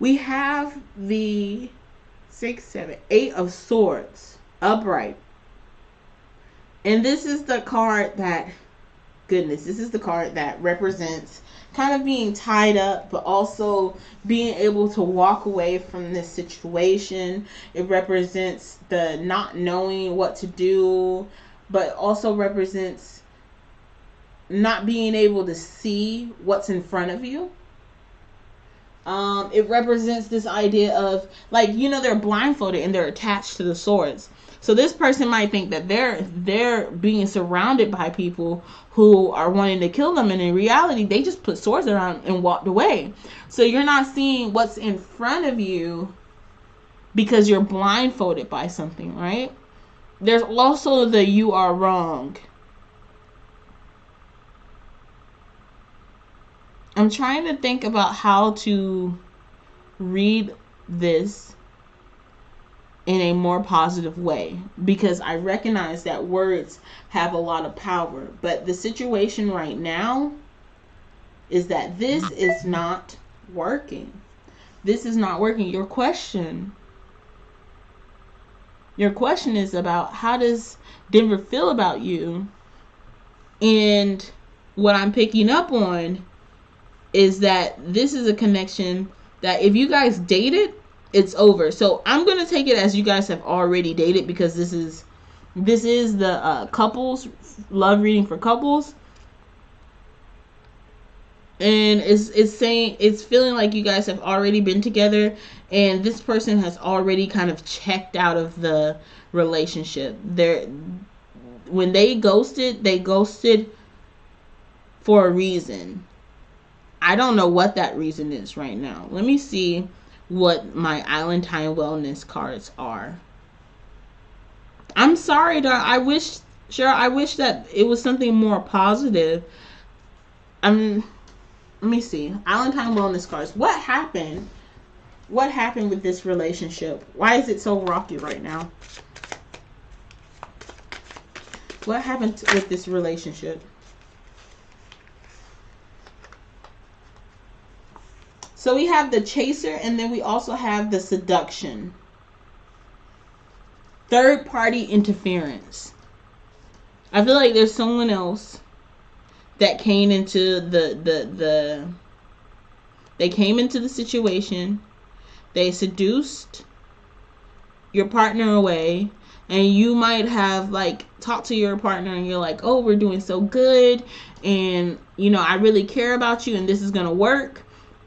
We have the 6, 7, 8 of Swords upright. And this is the card that, goodness, this is the card that represents kind of being tied up, but also being able to walk away from this situation. It represents the not knowing what to do, but also represents not being able to see what's in front of you. It represents this idea of, like, you know, they're blindfolded and they're attached to the swords. So this person might think that they're being surrounded by people who are wanting to kill them, and in reality, they just put swords around and walked away. So you're not seeing what's in front of you because you're blindfolded by something, right? There's also the you are wrong. I'm trying to think about how to read this in a more positive way, because I recognize that words have a lot of power, but the situation right now is that this is not working. This is not working. Your question is about, how does Denver feel about you? And what I'm picking up on is that this is a connection that if you guys dated, it's over. So I'm going to take it as you guys have already dated, because this is the couples love reading for couples. And it's saying, it's feeling like you guys have already been together and this person has already kind of checked out of the relationship. When they ghosted for a reason. I don't know what that reason is right now. Let me see what my Island Time Wellness cards are. I'm sorry, I wish that it was something more positive. Let me see. Island Time Wellness cards. What happened? What happened with this relationship? Why is it so rocky right now? What happened with this relationship? So we have the Chaser, and then we also have the Seduction. Third party interference. I feel like there's someone else that came into they came into the situation. They seduced your partner away, and you might have like talked to your partner and you're like, oh, we're doing so good, and you know, I really care about you and this is gonna work.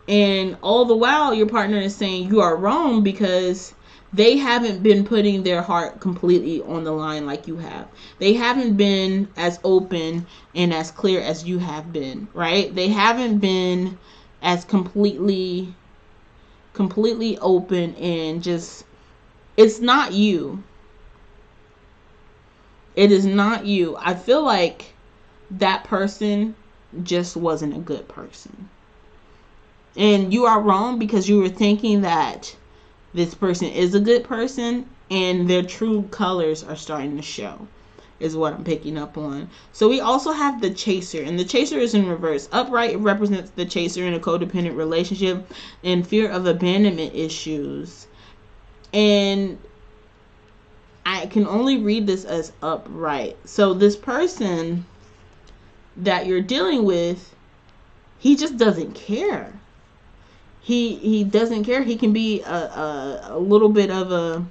And all the while your partner is saying you are wrong because they haven't been putting their heart completely on the line like you have. They haven't been as open and as clear as you have been, right? They haven't been as completely open, and just, it's not you. It is not you. I feel like that person just wasn't a good person. And you are wrong, because you were thinking that this person is a good person, and their true colors are starting to show, is what I'm picking up on. So we also have the chaser, and the chaser is in reverse. Upright, it represents the chaser in a codependent relationship and fear of abandonment issues. And I can only read this as upright. So this person that you're dealing with, he just doesn't care. He doesn't care. He can be a little bit of a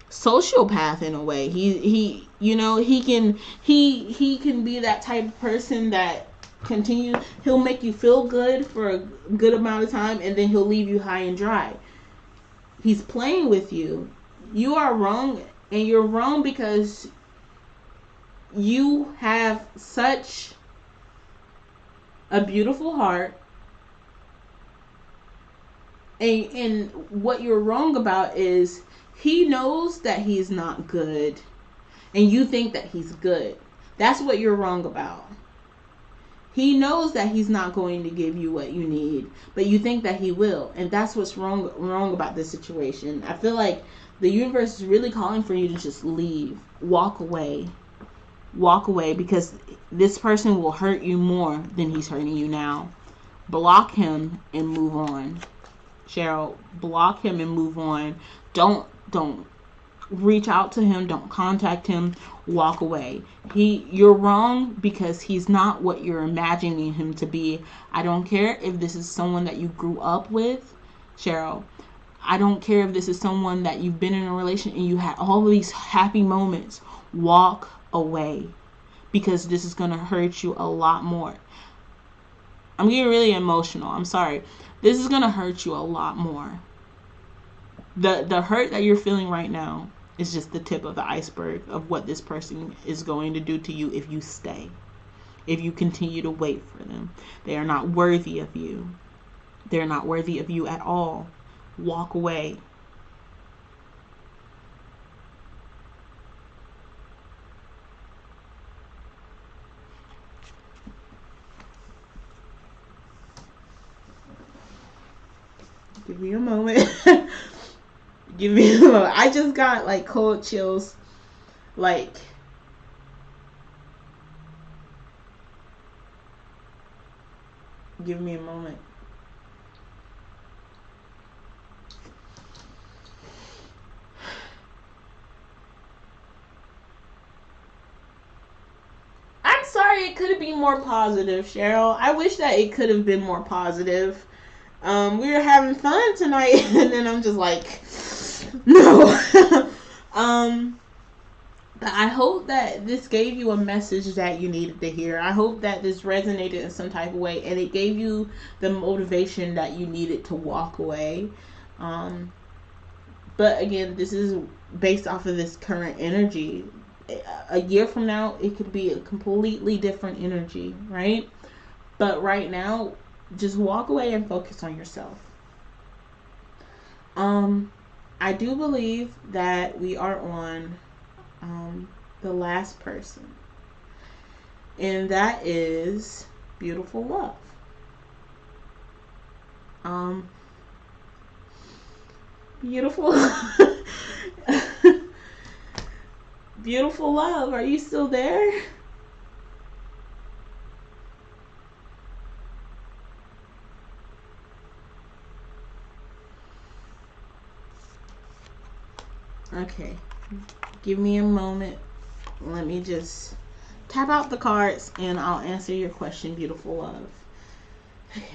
sociopath in a way. He you know, he can be that type of person that he'll make you feel good for a good amount of time, and then he'll leave you high and dry. He's playing with you. You are wrong, and you're wrong because you have such a beautiful heart. And what you're wrong about is he knows that he's not good, and you think that he's good. That's what you're wrong about. He knows that he's not going to give you what you need, but you think that he will, and that's what's wrong about this situation. I feel like the universe is really calling for you to just leave, walk away, because this person will hurt you more than he's hurting you now. Block him and move on. Cheryl, block him and move on. Don't reach out to him. Don't contact him. Walk away. You're wrong because he's not what you're imagining him to be. I don't care if this is someone that you grew up with, Cheryl. I don't care if this is someone that you've been in a relationship and you had all of these happy moments. Walk away, because this is going to hurt you a lot more. I'm getting really emotional. I'm sorry. This is going to hurt you a lot more. The hurt that you're feeling right now is just the tip of the iceberg of what this person is going to do to you if you stay. If you continue to wait for them. They are not worthy of you. They're not worthy of you at all. Walk away. Give me a moment. Give me a moment. I just got like cold chills. Like, give me a moment. I'm sorry, it could have been more positive, Cheryl. I wish that it could have been more positive. We were having fun tonight, and then I'm just like, no. But I hope that this gave you a message that you needed to hear. I hope that this resonated in some type of way, and it gave you the motivation that you needed to walk away. But again, this is based off of this current energy. A year from now, it could be a completely different energy, right? But right now, just walk away and focus on yourself. I do believe that we are on the last person, and that is Beautiful Love. Beautiful Beautiful Love, are you still there? Okay, give me a moment. Let me just tap out the cards and I'll answer your question, Beautiful Love. Okay.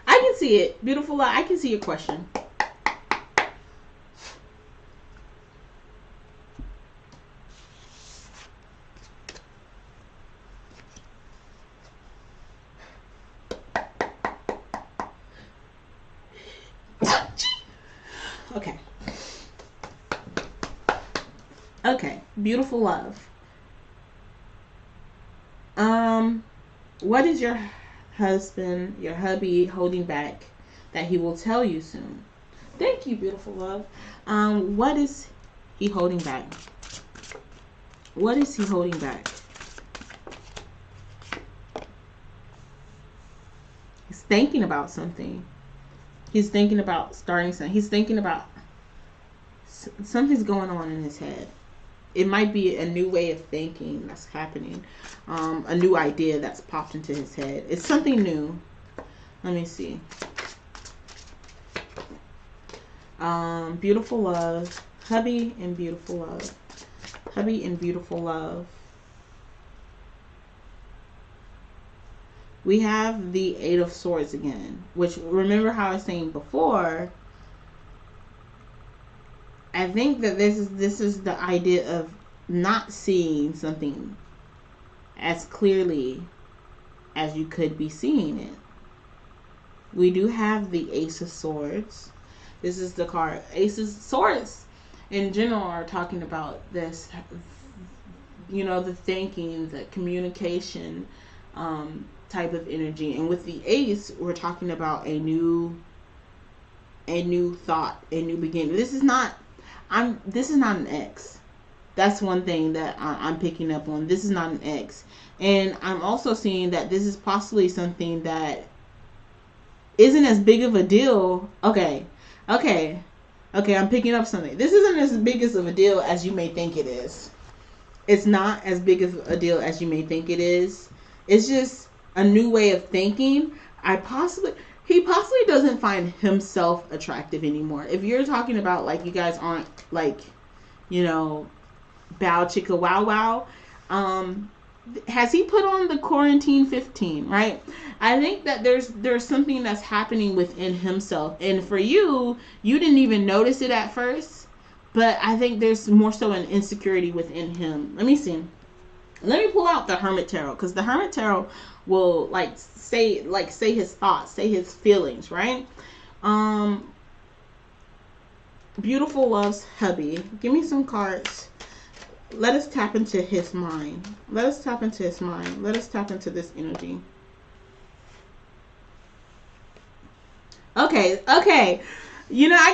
I can see it. Beautiful Love, I can see your question. Okay. Okay, Beautiful Love. What is your husband, your hubby, holding back that he will tell you soon? Thank you, beautiful love. What is he holding back? What is he holding back? He's thinking about something. He's thinking about starting something. He's thinking about something's going on in his head. It might be a new way of thinking that's happening. A new idea that's popped into his head. It's something new. Let me see. Beautiful love. Hubby and beautiful love. Hubby and beautiful love. We have the Eight of Swords again. Which, remember how I was saying before, I think that this is the idea of not seeing something as clearly as you could be seeing it. We do have the Ace of Swords. This is the card. Ace of Swords in general are talking about this, you know, the thinking, the communication type of energy. And with the Ace, we're talking about a new thought, a new beginning. This is not an X. That's one thing that I'm picking up on. This is not an X. And I'm also seeing that this is possibly something that isn't as big of a deal. Okay, I'm picking up something. This isn't as big of a deal as you may think it is. It's not as big of a deal as you may think it is. It's just a new way of thinking. He possibly doesn't find himself attractive anymore. If you're talking about, like, you guys aren't, like, you know, bow chicka wow wow, has he put on the quarantine 15, right? I think that there's something that's happening within himself. And for you didn't even notice it at first, but I think there's more so an insecurity within him. Let me see. Let me pull out the Hermit Tarot, because the Hermit Tarot will say his thoughts, say his feelings, right? Beautiful love's hubby. Give me some cards. Let us tap into his mind. Let us tap into his mind. Let us tap into this energy. Okay. You know, I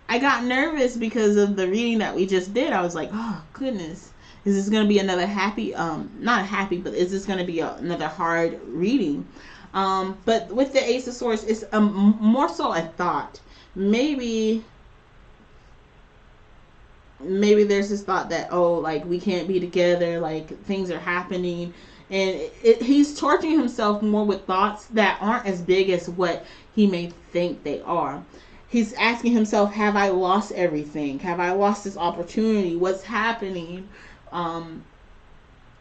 got nervous because of the reading that we just did. I was like, oh goodness, is this going to be another happy, not happy, but is this going to be another hard reading? But with the Ace of Swords, it's more so a thought. Maybe there's this thought that, oh, like, we can't be together, like, things are happening. And he's torturing himself more with thoughts that aren't as big as what he may think they are. He's asking himself, have I lost everything? Have I lost this opportunity? What's happening? Am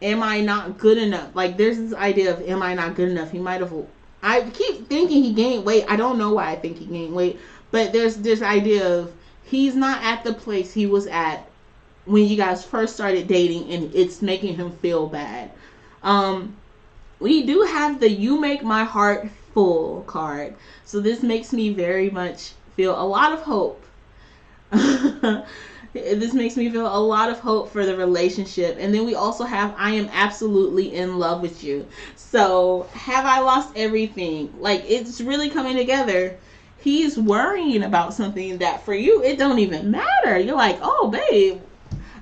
I not good enough? Like, there's this idea of, am I not good enough? He might have, I keep thinking he gained weight. I don't know why I think he gained weight, but there's this idea of he's not at the place he was at when you guys first started dating, and it's making him feel bad. We do have the You Make My Heart Full card. So this makes me very much feel a lot of hope. This makes me feel a lot of hope for the relationship. And then we also have I Am Absolutely in Love with You. So have I lost everything? Like, it's really coming together. He's worrying about something that for you, it don't even matter. You're like, oh, babe,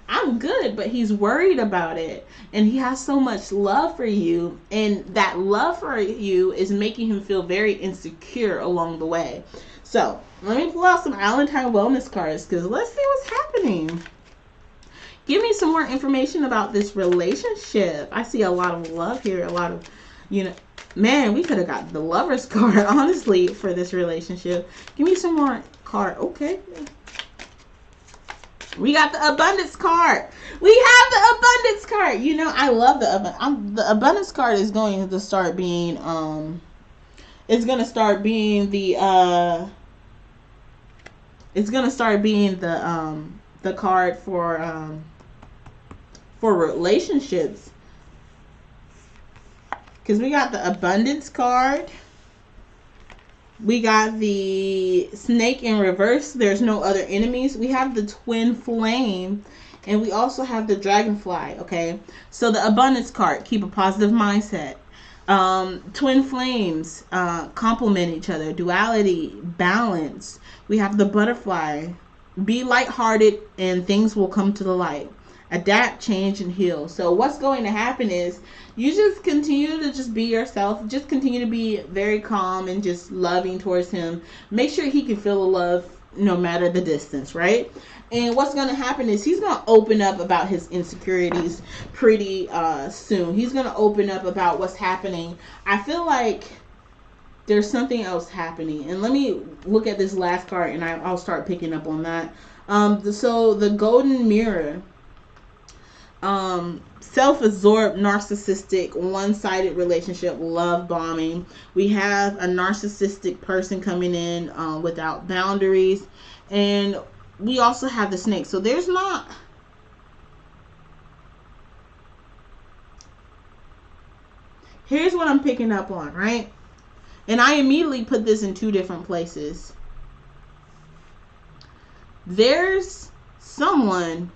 I'm good, but he's worried about it. And he has so much love for you. And that love for you is making him feel very insecure along the way. So let me pull out some Valentine wellness cards, because let's see what's happening. Give me some more information about this relationship. I see a lot of love here. A lot of, you know, man, we could have got the Lover's card, honestly, for this relationship. Give me some more card. Okay. We got the Abundance card. We have the Abundance card. You know, I love the Abundance. The Abundance card is going to start being, it's going to start being the, it's going to start being the card for relationships. Because we got the Abundance card. We got the Snake in reverse. There's no other enemies. We have the Twin Flame. And we also have the dragonfly, okay? So the abundance card, keep a positive mindset. Twin flames complement each other. Duality, balance. We have the butterfly. Be lighthearted and things will come to the light. Adapt, change, and heal. So what's going to happen is you just continue to just be yourself. Just continue to be very calm and just loving towards him. Make sure he can feel the love no matter the distance, right? And what's going to happen is he's going to open up about his insecurities pretty soon. He's going to open up about what's happening. I feel like there's something else happening. And let me look at this last card and I'll start picking up on that. So the golden mirror. Self-absorbed, narcissistic, one-sided relationship, love bombing. We have a narcissistic person coming in without boundaries. And we also have the snake. So there's not... Here's what I'm picking up on, right? And I immediately put this in two different places. There's someone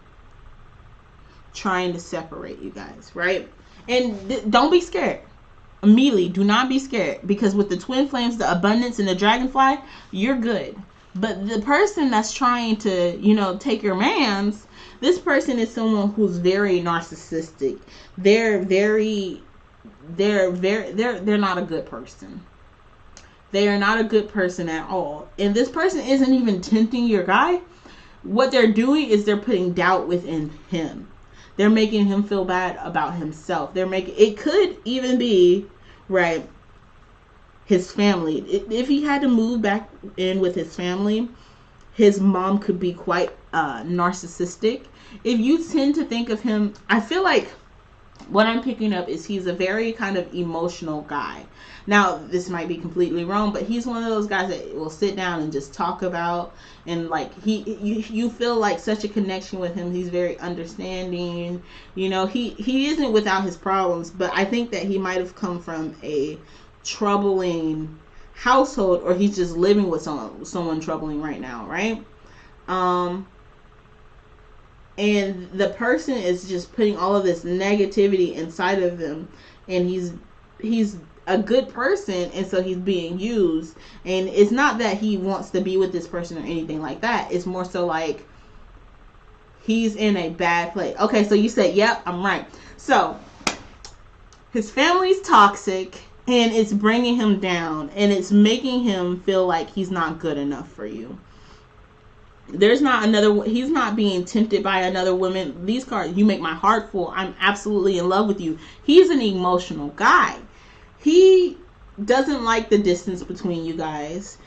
trying to separate you guys, right? And don't be scared. Immediately, do not be scared, because with the twin flames, the abundance, and the dragonfly, you're good. But the person that's trying to, you know, take your man's, this person is someone who's very narcissistic. They're not a good person. They are not a good person at all. And this person isn't even tempting your guy. What they're doing is they're putting doubt within him. They're making him feel bad about himself. It could even be, right, his family. If he had to move back in with his family, his mom could be quite narcissistic. If you tend to think of him, I feel like what I'm picking up is he's a very kind of emotional guy. Now, this might be completely wrong, but he's one of those guys that will sit down and just talk about, and like you feel like such a connection with him. He's very understanding. You know, he isn't without his problems, but I think that he might have come from a troubling household, or he's just living with someone troubling right now, right? And the person is just putting all of this negativity inside of him, and he's a good person, and so he's being used. And it's not that he wants to be with this person or anything like that. It's more so like he's in a bad place. Okay, so you said, yep, I'm right. So his family's toxic, and it's bringing him down, and it's making him feel like he's not good enough for you. He's not being tempted by another woman. These cards, you make my heart full. I'm absolutely in love with you. He's an emotional guy. He doesn't like the distance between you guys.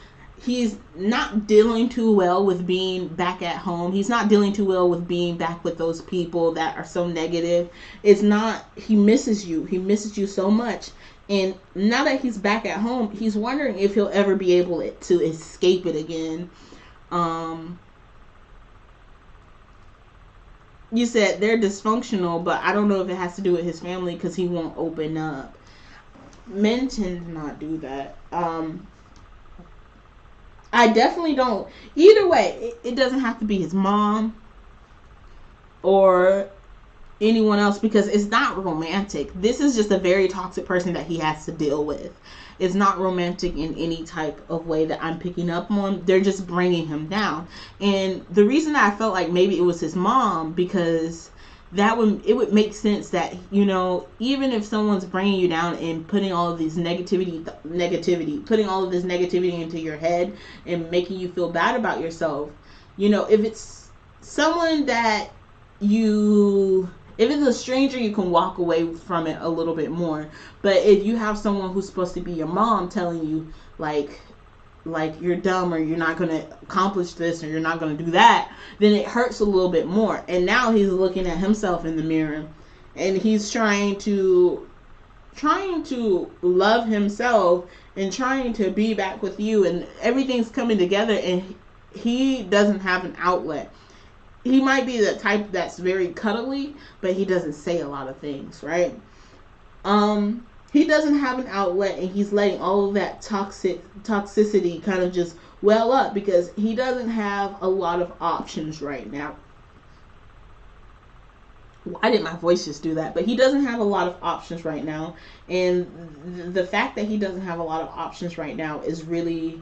He's not dealing too well with being back at home. He's not dealing too well with being back with those people that are so negative. He misses you. He misses you so much. And now that he's back at home, he's wondering if he'll ever be able to escape it again. You said they're dysfunctional, but I don't know if it has to do with his family, because he won't open up. Men tend to not do that. I definitely don't. Either way, it doesn't have to be his mom or anyone else, because it's not romantic. This is just a very toxic person that he has to deal with. It's not romantic in any type of way that I'm picking up on. They're just bringing him down. And the reason that I felt like maybe it was his mom, because it would make sense that, you know, even if someone's bringing you down and putting all of this negativity, putting all of this negativity into your head and making you feel bad about yourself, you know, if it's someone that if it's a stranger, you can walk away from it a little bit more. But if you have someone who's supposed to be your mom telling you, like you're dumb, or you're not going to accomplish this, or you're not going to do that, then it hurts a little bit more. And now he's looking at himself in the mirror, and he's trying to love himself and trying to be back with you, and everything's coming together, and he doesn't have an outlet. He might be the type that's very cuddly, but he doesn't say a lot of things, right? He doesn't have an outlet, and he's letting all of that toxicity kind of just well up, because he doesn't have a lot of options right now. why did my voice just do that? But he doesn't have a lot of options right now. And the fact that he doesn't have a lot of options right now is really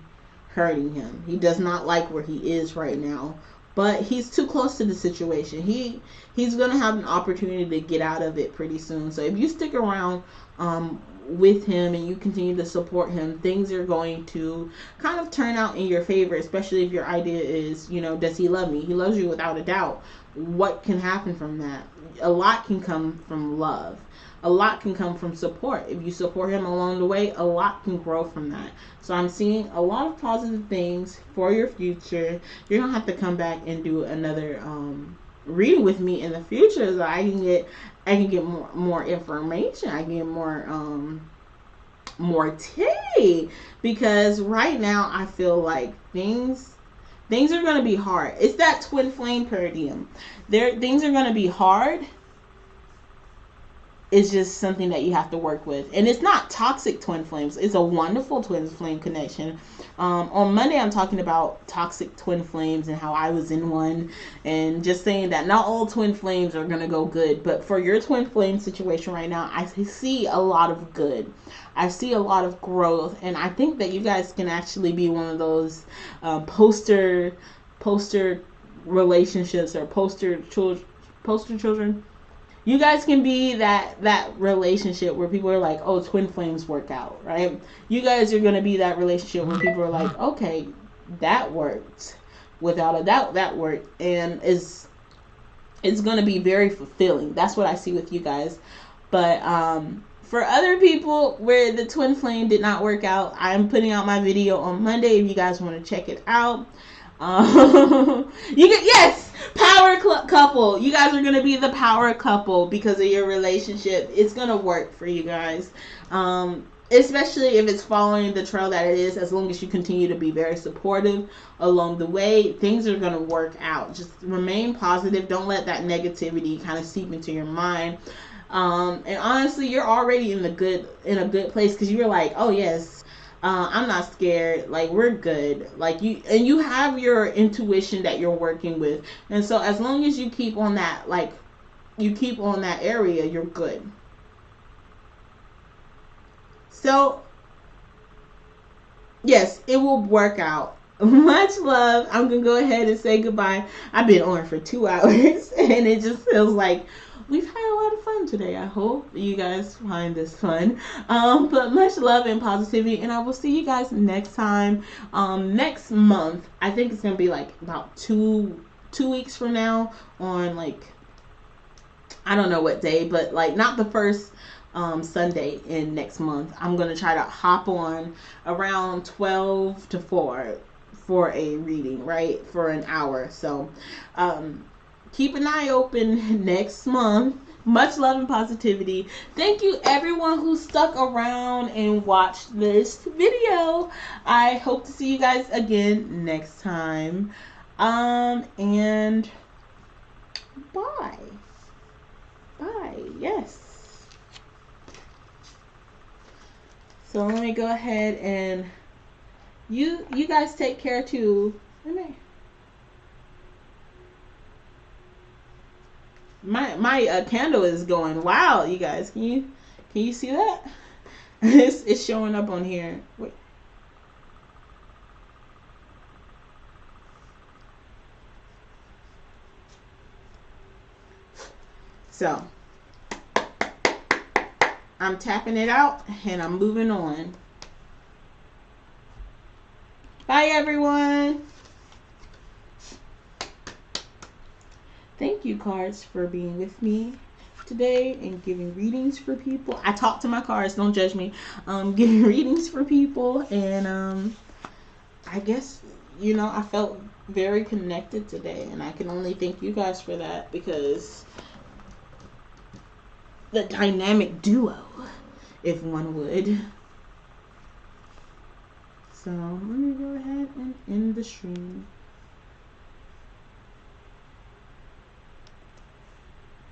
hurting him. He does not like where he is right now. But he's too close to the situation. He's going to have an opportunity to get out of it pretty soon. So if you stick around with him and you continue to support him, things are going to kind of turn out in your favor, especially if your idea is, you know, does he love me? He loves you without a doubt. What can happen from that? A lot can come from love. A lot can come from support. If you support him along the way, a lot can grow from that. So I'm seeing a lot of positive things for your future. You're going to have to come back and do another reading with me in the future so I can get more information. I can get more tea, because right now I feel like things are going to be hard. It's that twin flame paradigm. Things are going to be hard. It's just something that you have to work with. And it's not toxic twin flames. It's a wonderful twin flame connection. On Monday, I'm talking about toxic twin flames and how I was in one. And just saying that not all twin flames are going to go good. But for your twin flame situation right now, I see a lot of good. I see a lot of growth. And I think that you guys can actually be one of those poster relationships or poster children. You guys can be that relationship where people are like, oh, twin flames work out, right? You guys are going to be that relationship where people are like, okay, that worked. Without a doubt, that worked. And it's going to be very fulfilling. That's what I see with you guys. But for other people where the twin flame did not work out, I'm putting out my video on Monday if you guys want to check it out. Yes, power couple. You guys are gonna be the power couple because of your relationship. It's gonna work for you guys, especially if it's following the trail that it is. As long as you continue to be very supportive along the way, things are gonna work out. Just remain positive. Don't let that negativity kind of seep into your mind. And honestly, you're already in a good place, because you're like, oh yes, I'm not scared, like we're good, like you have your intuition that you're working with, and so as long as you keep on that, like you keep on that area, you're good. So yes, it will work out. Much love. I'm gonna go ahead and say goodbye. I've been on for 2 hours and it just feels like we've had a lot of fun today. I hope you guys find this fun. But much love and positivity, and I will see you guys next time. Next month, I think it's gonna be like about two weeks from now, on like, I don't know what day, but like not the first Sunday in next month. I'm gonna try to hop on around 12 to 4 for a reading, right, for an hour. So keep an eye open next month. Much love and positivity. Thank you everyone who stuck around and watched this video. I hope to see you guys again next time. And bye. Bye. Yes. So let me go ahead and you guys take care too. My candle is going wild, you guys. Can you see that? It's showing up on here. Wait. So I'm tapping it out and I'm moving on. Bye everyone. Thank you, cards, for being with me today and giving readings for people. I talk to my cards, don't judge me. Giving readings for people, and I guess, you know, I felt very connected today, and I can only thank you guys for that, because the dynamic duo, if one would. So let me go ahead and end the stream.